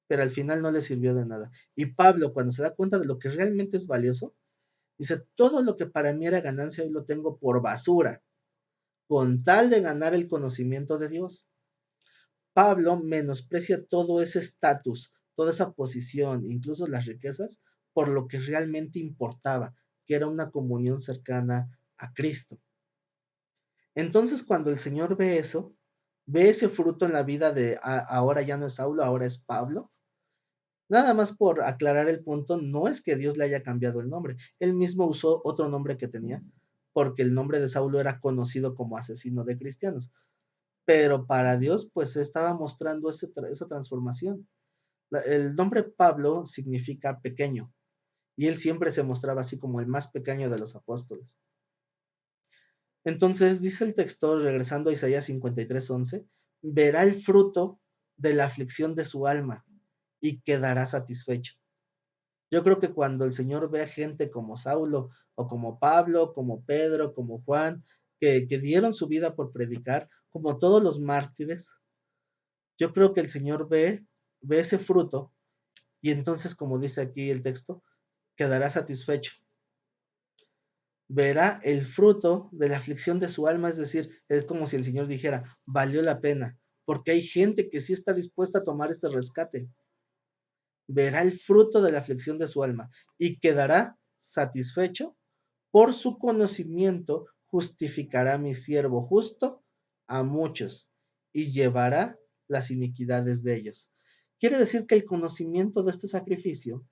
pero al final no le sirvió de nada. Y Pablo, cuando se da cuenta de lo que realmente es valioso, dice, todo lo que para mí era ganancia hoy lo tengo por basura, con tal de ganar el conocimiento de Dios. Pablo menosprecia todo ese estatus, toda esa posición, incluso las riquezas, por lo que realmente importaba, que era una comunión cercana a Cristo. Entonces, cuando el Señor ve eso, ve ese fruto en la vida de ahora ya no es Saulo, ahora es Pablo. Nada más por aclarar el punto, no es que Dios le haya cambiado el nombre, él mismo usó otro nombre que tenía, porque el nombre de Saulo era conocido como asesino de cristianos, pero para Dios pues estaba mostrando esa transformación. El nombre Pablo significa pequeño, y él siempre se mostraba así como el más pequeño de los apóstoles. Entonces dice el texto, regresando a Isaías 53:11, verá el fruto de la aflicción de su alma y quedará satisfecho. Yo creo que cuando el Señor ve a gente como Saulo o como Pablo, como Pedro, como Juan, que dieron su vida por predicar, como todos los mártires, yo creo que el Señor ve ese fruto y entonces, como dice aquí el texto, quedará satisfecho. Verá el fruto de la aflicción de su alma, es decir, es como si el Señor dijera, valió la pena, porque hay gente que sí está dispuesta a tomar este rescate. Verá el fruto de la aflicción de su alma y quedará satisfecho. Por su conocimiento justificará a mi siervo justo a muchos y llevará las iniquidades de ellos. Quiere decir que el conocimiento de este sacrificio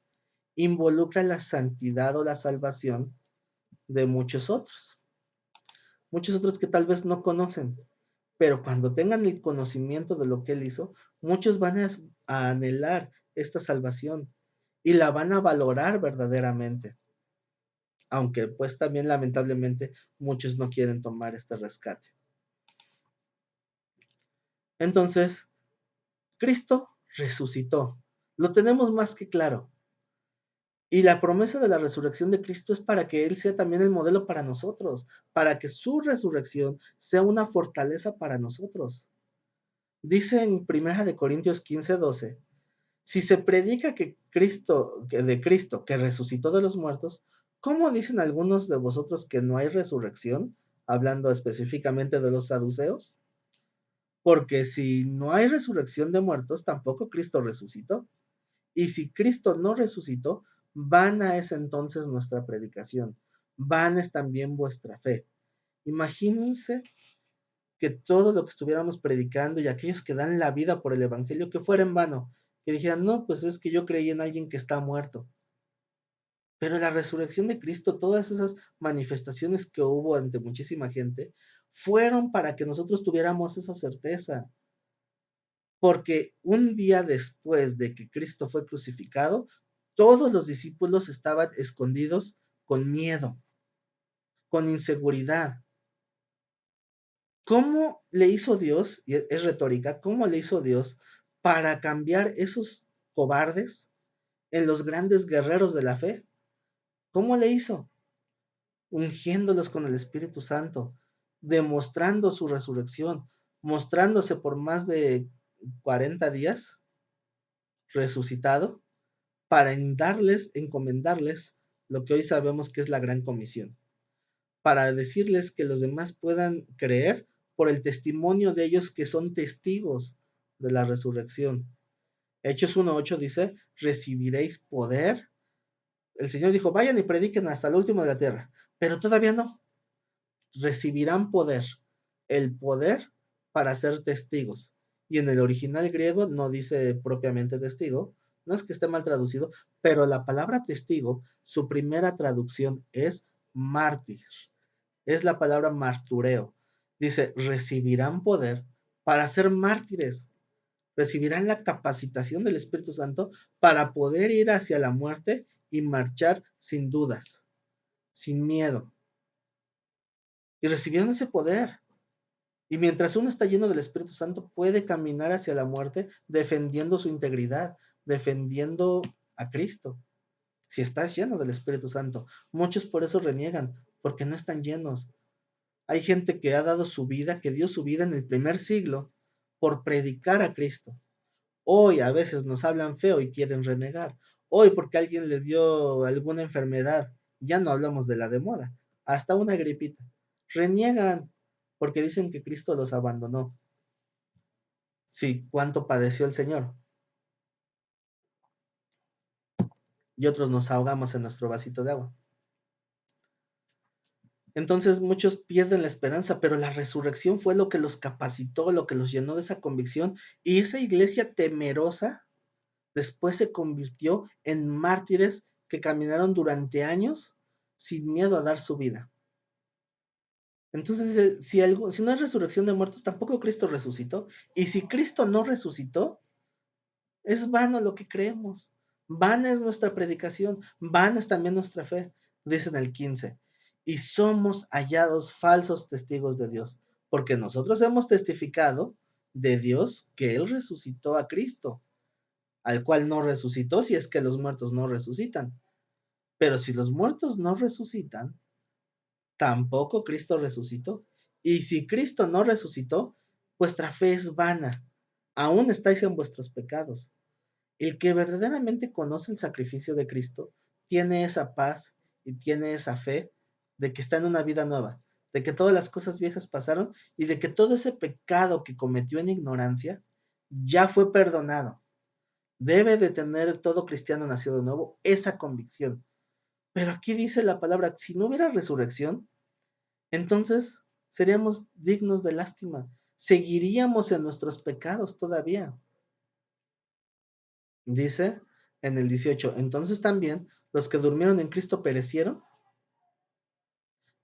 involucra la santidad o la salvación de muchos otros que tal vez no conocen, pero cuando tengan el conocimiento de lo que él hizo, muchos van a anhelar esta salvación y la van a valorar verdaderamente, aunque pues también lamentablemente muchos no quieren tomar este rescate. Entonces, Cristo resucitó, lo tenemos más que claro. Y la promesa de la resurrección de Cristo es para que Él sea también el modelo para nosotros, para que su resurrección sea una fortaleza para nosotros. Dice en 1 Corintios 15:12, si se predica de Cristo que resucitó de los muertos, ¿cómo dicen algunos de vosotros que no hay resurrección? Hablando específicamente de los saduceos. Porque si no hay resurrección de muertos, tampoco Cristo resucitó. Y si Cristo no resucitó, vana es entonces nuestra predicación, vana es también vuestra fe. Imagínense que todo lo que estuviéramos predicando y aquellos que dan la vida por el Evangelio, que fuera en vano, que dijeran, no, pues es que yo creí en alguien que está muerto. Pero la resurrección de Cristo, todas esas manifestaciones que hubo ante muchísima gente, fueron para que nosotros tuviéramos esa certeza. Porque un día después de que Cristo fue crucificado, todos los discípulos estaban escondidos con miedo, con inseguridad. ¿Cómo le hizo Dios? Y es retórica, ¿cómo le hizo Dios para cambiar esos cobardes en los grandes guerreros de la fe? ¿Cómo le hizo? Ungiéndolos con el Espíritu Santo, demostrando su resurrección, mostrándose por más de 40 días resucitado para encomendarles lo que hoy sabemos que es la gran comisión, para decirles que los demás puedan creer por el testimonio de ellos que son testigos de la resurrección. Hechos 1:8 dice, recibiréis poder. El Señor dijo, vayan y prediquen hasta el último de la tierra, pero todavía no. Recibirán poder, el poder para ser testigos. Y en el original griego no dice propiamente testigo, no es que esté mal traducido, pero la palabra testigo, su primera traducción es mártir, es la palabra martureo. Dice, recibirán poder para ser mártires, recibirán la capacitación del Espíritu Santo para poder ir hacia la muerte y marchar sin dudas, sin miedo. Y recibieron ese poder. Y mientras uno está lleno del Espíritu Santo, puede caminar hacia la muerte defendiendo su integridad, defendiendo a Cristo. Si estás lleno del Espíritu Santo, muchos por eso reniegan, porque no están llenos. Hay gente que ha dado su vida, que dio su vida en el primer siglo por predicar a Cristo. Hoy a veces nos hablan feo y quieren renegar. Hoy porque alguien le dio alguna enfermedad, ya no hablamos de la de moda, hasta una gripita. Reniegan porque dicen que Cristo los abandonó. Sí, cuánto padeció el Señor. Y otros nos ahogamos en nuestro vasito de agua. Entonces muchos pierden la esperanza, pero la resurrección fue lo que los capacitó, lo que los llenó de esa convicción. Y esa iglesia temerosa después se convirtió en mártires que caminaron durante años sin miedo a dar su vida. Entonces, si no hay resurrección de muertos, tampoco Cristo resucitó. Y si Cristo no resucitó, es vano lo que creemos. Vana es nuestra predicación, vana es también nuestra fe, dice en el 15. Y somos hallados falsos testigos de Dios, porque nosotros hemos testificado de Dios que Él resucitó a Cristo, al cual no resucitó si es que los muertos no resucitan. Pero si los muertos no resucitan, tampoco Cristo resucitó. Y si Cristo no resucitó, vuestra fe es vana, aún estáis en vuestros pecados. El que verdaderamente conoce el sacrificio de Cristo tiene esa paz y tiene esa fe de que está en una vida nueva, de que todas las cosas viejas pasaron y de que todo ese pecado que cometió en ignorancia ya fue perdonado. Debe de tener todo cristiano nacido de nuevo esa convicción. Pero aquí dice la palabra, si no hubiera resurrección, entonces seríamos dignos de lástima, seguiríamos en nuestros pecados todavía. Dice en el 18, entonces también los que durmieron en Cristo perecieron.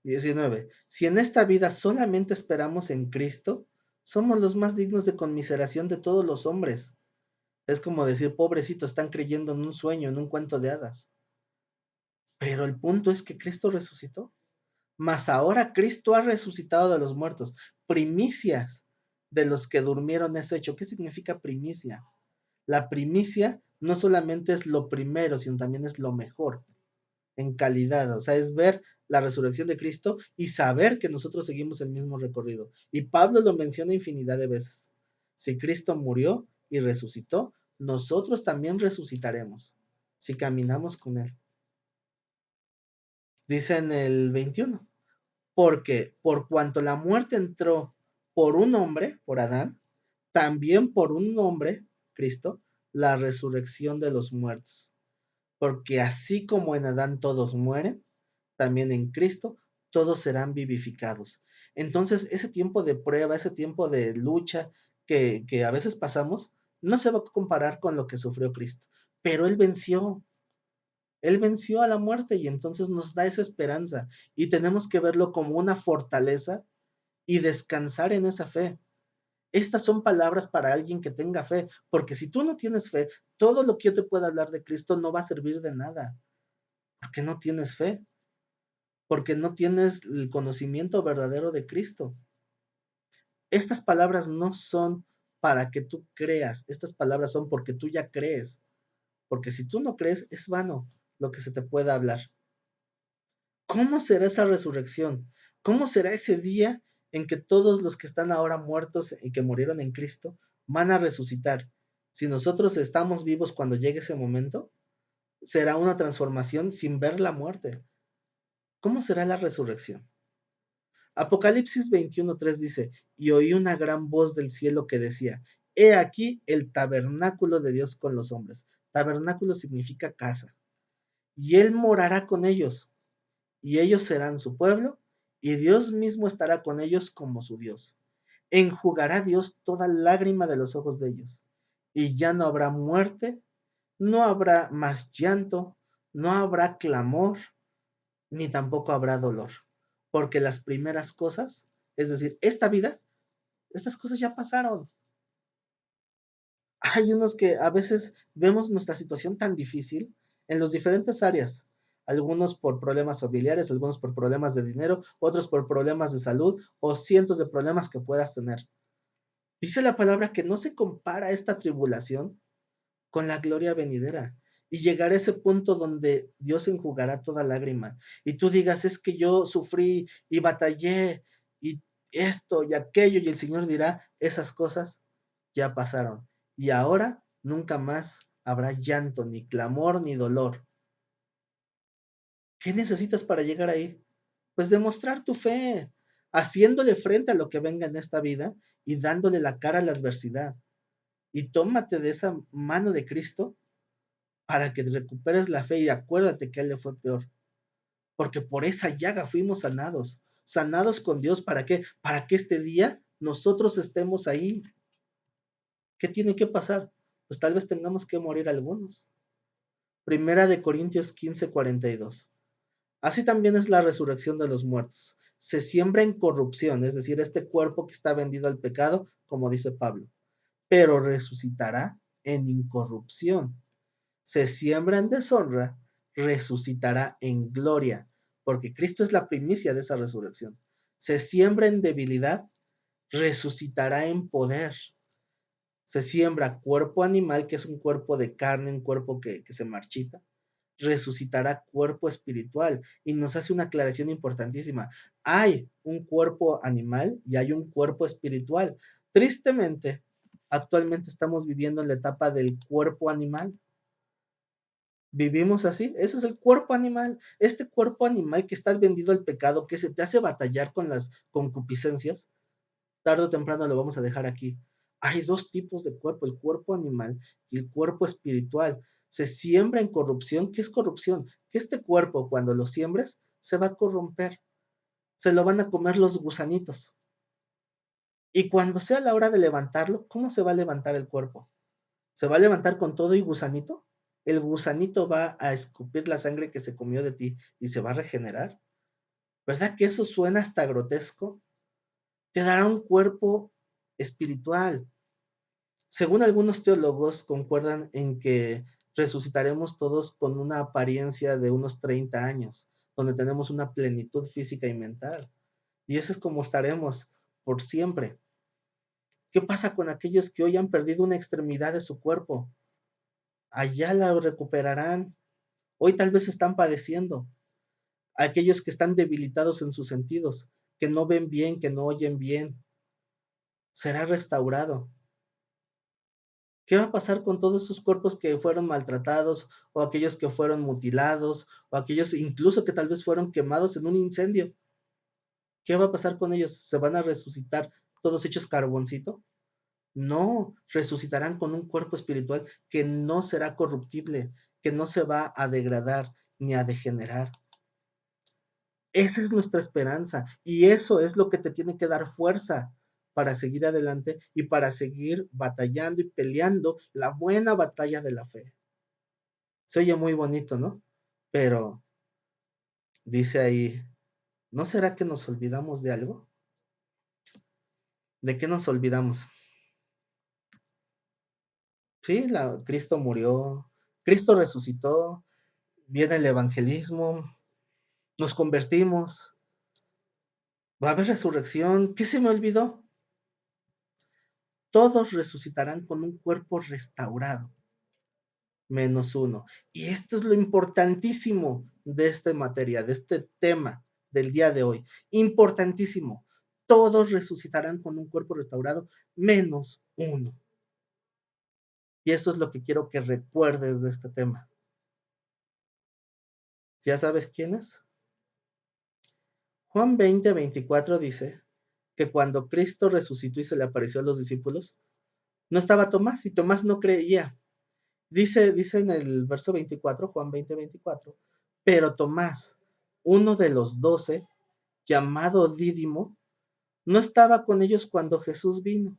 19, si en esta vida solamente esperamos en Cristo, somos los más dignos de conmiseración de todos los hombres. Es como decir, pobrecitos, están creyendo en un sueño, en un cuento de hadas. Pero el punto es que Cristo resucitó. Mas ahora Cristo ha resucitado de los muertos. Primicias de los que durmieron es hecho. ¿Qué significa primicia? La primicia no solamente es lo primero, sino también es lo mejor en calidad. O sea, es ver la resurrección de Cristo y saber que nosotros seguimos el mismo recorrido. Y Pablo lo menciona infinidad de veces. Si Cristo murió y resucitó, nosotros también resucitaremos si caminamos con Él. Dice en el 21, porque por cuanto la muerte entró por un hombre, por Adán, también por un hombre, Cristo, la resurrección de los muertos. Porque así como en Adán todos mueren, también en Cristo todos serán vivificados. Entonces, ese tiempo de prueba, ese tiempo de lucha que a veces pasamos, no se va a comparar con lo que sufrió Cristo, pero Él venció a la muerte y entonces nos da esa esperanza y tenemos que verlo como una fortaleza y descansar en esa fe. Estas son palabras para alguien que tenga fe, porque si tú no tienes fe, todo lo que yo te pueda hablar de Cristo no va a servir de nada, porque no tienes fe, porque no tienes el conocimiento verdadero de Cristo. Estas palabras no son para que tú creas, estas palabras son porque tú ya crees, porque si tú no crees, es vano lo que se te pueda hablar. ¿Cómo será esa resurrección? ¿Cómo será ese día en que todos los que están ahora muertos y que murieron en Cristo van a resucitar? Si nosotros estamos vivos cuando llegue ese momento, será una transformación sin ver la muerte. ¿Cómo será la resurrección? Apocalipsis 21:3 dice, y oí una gran voz del cielo que decía, he aquí el tabernáculo de Dios con los hombres. Tabernáculo significa casa. Y él morará con ellos y ellos serán su pueblo, y Dios mismo estará con ellos como su Dios. Enjugará Dios toda lágrima de los ojos de ellos, y ya no habrá muerte, no habrá más llanto, no habrá clamor, ni tampoco habrá dolor, porque las primeras cosas, es decir, esta vida, estas cosas ya pasaron. Hay unos que a veces vemos nuestra situación tan difícil en las diferentes áreas, algunos por problemas familiares, algunos por problemas de dinero, otros por problemas de salud o cientos de problemas que puedas tener. Dice la palabra que no se compara esta tribulación con la gloria venidera y llegar a ese punto donde Dios enjugará toda lágrima y tú digas, es que yo sufrí y batallé y esto y aquello y el Señor dirá, esas cosas ya pasaron y ahora nunca más habrá llanto, ni clamor, ni dolor. ¿Qué necesitas para llegar ahí? Pues demostrar tu fe, haciéndole frente a lo que venga en esta vida y dándole la cara a la adversidad. Y tómate de esa mano de Cristo para que recuperes la fe y acuérdate que a él le fue peor, porque por esa llaga fuimos sanados, sanados con Dios, ¿para qué? Para que este día nosotros estemos ahí. ¿Qué tiene que pasar? Pues tal vez tengamos que morir algunos. Primera de Corintios 15:42. Así también es la resurrección de los muertos. Se siembra en corrupción, es decir, este cuerpo que está vendido al pecado, como dice Pablo, pero resucitará en incorrupción. Se siembra en deshonra, resucitará en gloria, porque Cristo es la primicia de esa resurrección. Se siembra en debilidad, resucitará en poder. Se siembra cuerpo animal, que es un cuerpo de carne, un cuerpo que se marchita, resucitará cuerpo espiritual. Y nos hace una aclaración importantísima. Hay un cuerpo animal y hay un cuerpo espiritual. Tristemente, actualmente estamos viviendo en la etapa del cuerpo animal. Vivimos así, ese es el cuerpo animal. Este cuerpo animal que está vendido al pecado, que se te hace batallar con las concupiscencias, tarde o temprano lo vamos a dejar aquí. Hay dos tipos de cuerpo, el cuerpo animal y el cuerpo espiritual. Se siembra en corrupción. ¿Qué es corrupción? Que este cuerpo, cuando lo siembres, se va a corromper. Se lo van a comer los gusanitos. Y cuando sea la hora de levantarlo, ¿cómo se va a levantar el cuerpo? ¿Se va a levantar con todo y gusanito? ¿El gusanito va a escupir la sangre que se comió de ti y se va a regenerar? ¿Verdad que eso suena hasta grotesco? Te dará un cuerpo espiritual. Según algunos teólogos, concuerdan en que resucitaremos todos con una apariencia de unos 30 años, donde tenemos una plenitud física y mental. Y eso es como estaremos por siempre. ¿Qué pasa con aquellos que hoy han perdido una extremidad de su cuerpo? Allá la recuperarán. Hoy tal vez están padeciendo. Aquellos que están debilitados en sus sentidos, que no ven bien, que no oyen bien, será restaurado. ¿Qué va a pasar con todos esos cuerpos que fueron maltratados o aquellos que fueron mutilados o aquellos incluso que tal vez fueron quemados en un incendio? ¿Qué va a pasar con ellos? ¿Se van a resucitar todos hechos carboncito? No, resucitarán con un cuerpo espiritual que no será corruptible, que no se va a degradar ni a degenerar. Esa es nuestra esperanza y eso es lo que te tiene que dar fuerza para seguir adelante y para seguir batallando y peleando la buena batalla de la fe. Se oye muy bonito, ¿no? Pero dice ahí, ¿no será que nos olvidamos de algo? ¿De qué nos olvidamos? Sí, Cristo murió, Cristo resucitó, viene el evangelismo, nos convertimos, va a haber resurrección. ¿Qué se me olvidó? Todos resucitarán con un cuerpo restaurado, menos uno. Y esto es lo importantísimo de esta materia, de este tema del día de hoy. Importantísimo. Todos resucitarán con un cuerpo restaurado, menos uno. Y esto es lo que quiero que recuerdes de este tema. ¿Ya sabes quién es? Juan 20:24 dice que cuando Cristo resucitó y se le apareció a los discípulos, no estaba Tomás y Tomás no creía. Dice en el verso 24, Juan 20:24, pero Tomás, uno de los 12, llamado Dídimo, no estaba con ellos cuando Jesús vino.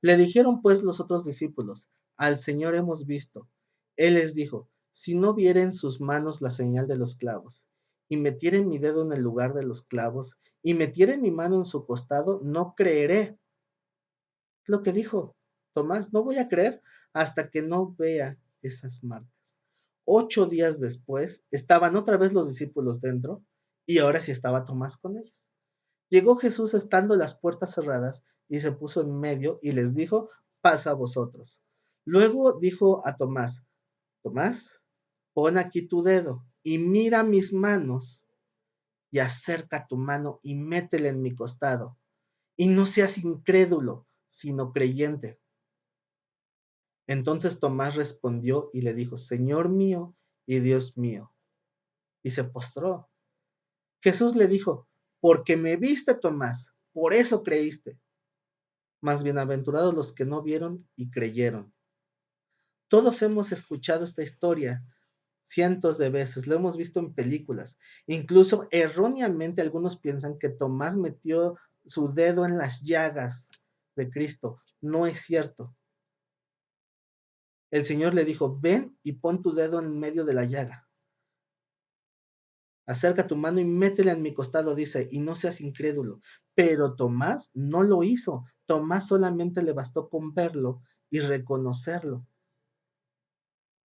Le dijeron pues los otros discípulos, al Señor hemos visto. Él les dijo, si no viera en sus manos la señal de los clavos, y metiere mi dedo en el lugar de los clavos, y metiere mi mano en su costado, no creeré. Es lo que dijo Tomás, no voy a creer hasta que no vea esas marcas. 8 días después, estaban otra vez los discípulos dentro, y ahora sí estaba Tomás con ellos. Llegó Jesús estando las puertas cerradas y se puso en medio y les dijo, pasa a vosotros. Luego dijo a Tomás, Tomás, pon aquí tu dedo y mira mis manos y acerca tu mano y métela en mi costado. Y no seas incrédulo, sino creyente. Entonces Tomás respondió y le dijo, Señor mío y Dios mío. Y se postró. Jesús le dijo, porque me viste, Tomás, por eso creíste. Más bienaventurados los que no vieron y creyeron. Todos hemos escuchado esta historia cientos de veces, lo hemos visto en películas. Incluso erróneamente algunos piensan que Tomás metió su dedo en las llagas de Cristo. No es cierto. El Señor le dijo, ven y pon tu dedo en medio de la llaga. Acerca tu mano y métela en mi costado, dice, y no seas incrédulo. Pero Tomás no lo hizo. Tomás solamente le bastó con verlo y reconocerlo.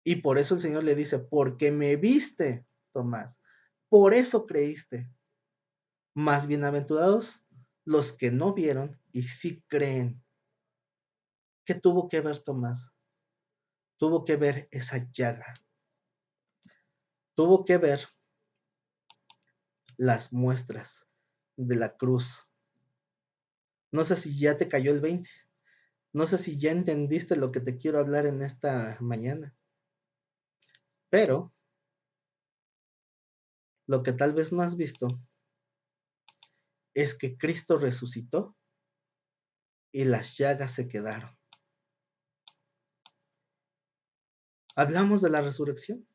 Y por eso el Señor le dice, porque me viste, Tomás, por eso creíste. Más bienaventurados los que no vieron y sí creen. ¿Qué tuvo que ver Tomás? Tuvo que ver esa llaga. Tuvo que ver las muestras de la cruz. No sé si ya te cayó el 20. No sé si ya entendiste lo que te quiero hablar en esta mañana. Pero lo que tal vez no has visto es que Cristo resucitó y las llagas se quedaron. Hablamos de la resurrección.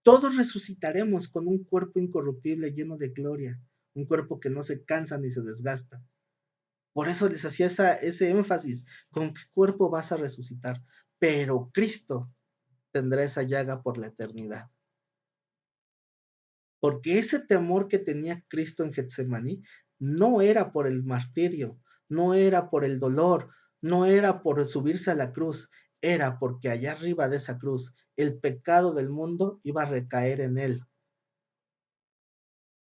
Todos resucitaremos con un cuerpo incorruptible lleno de gloria, un cuerpo que no se cansa ni se desgasta. Por eso les hacía ese énfasis, ¿con qué cuerpo vas a resucitar? Pero Cristo tendrá esa llaga por la eternidad. Porque ese temor que tenía Cristo en Getsemaní no era por el martirio, no era por el dolor, no era por subirse a la cruz, era porque allá arriba de esa cruz el pecado del mundo iba a recaer en él.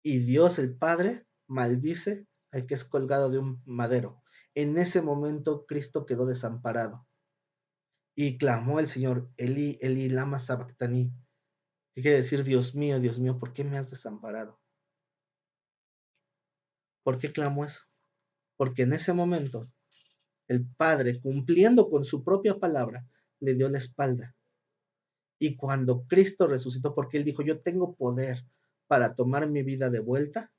Y Dios el Padre maldice al que es colgado de un madero. En ese momento Cristo quedó desamparado y clamó el Señor, Elí, Elí, lama sabactani, que quiere decir, Dios mío, ¿por qué me has desamparado? ¿Por qué clamó eso? Porque en ese momento el Padre, cumpliendo con su propia palabra, le dio la espalda. Y cuando Cristo resucitó, porque él dijo, yo tengo poder para tomar mi vida de vuelta,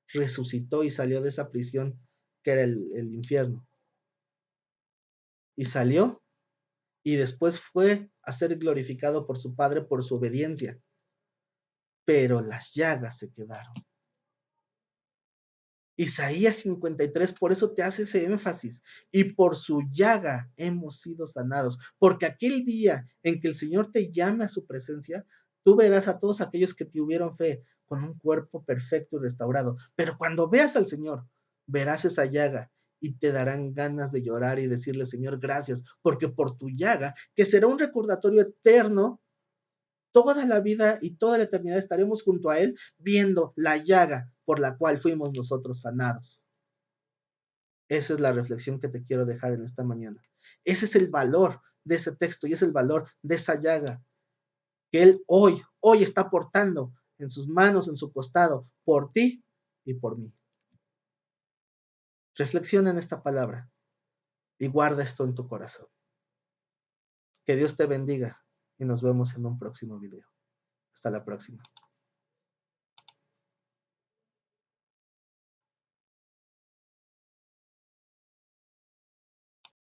resucitó y salió de esa prisión que era el infierno. Y salió y después fue a ser glorificado por su Padre por su obediencia. Pero las llagas se quedaron. Isaías 53, por eso te hace ese énfasis. Y por su llaga hemos sido sanados. Porque aquel día en que el Señor te llame a su presencia, tú verás a todos aquellos que tuvieron fe con un cuerpo perfecto y restaurado. Pero cuando veas al Señor, verás esa llaga y te darán ganas de llorar y decirle, Señor, gracias, porque por tu llaga, que será un recordatorio eterno, toda la vida y toda la eternidad estaremos junto a Él viendo la llaga por la cual fuimos nosotros sanados. Esa es la reflexión que te quiero dejar en esta mañana. Ese es el valor de ese texto y es el valor de esa llaga que Él hoy está portando en sus manos, en su costado, por ti y por mí. Reflexiona en esta palabra y guarda esto en tu corazón. Que Dios te bendiga y nos vemos en un próximo video. Hasta la próxima.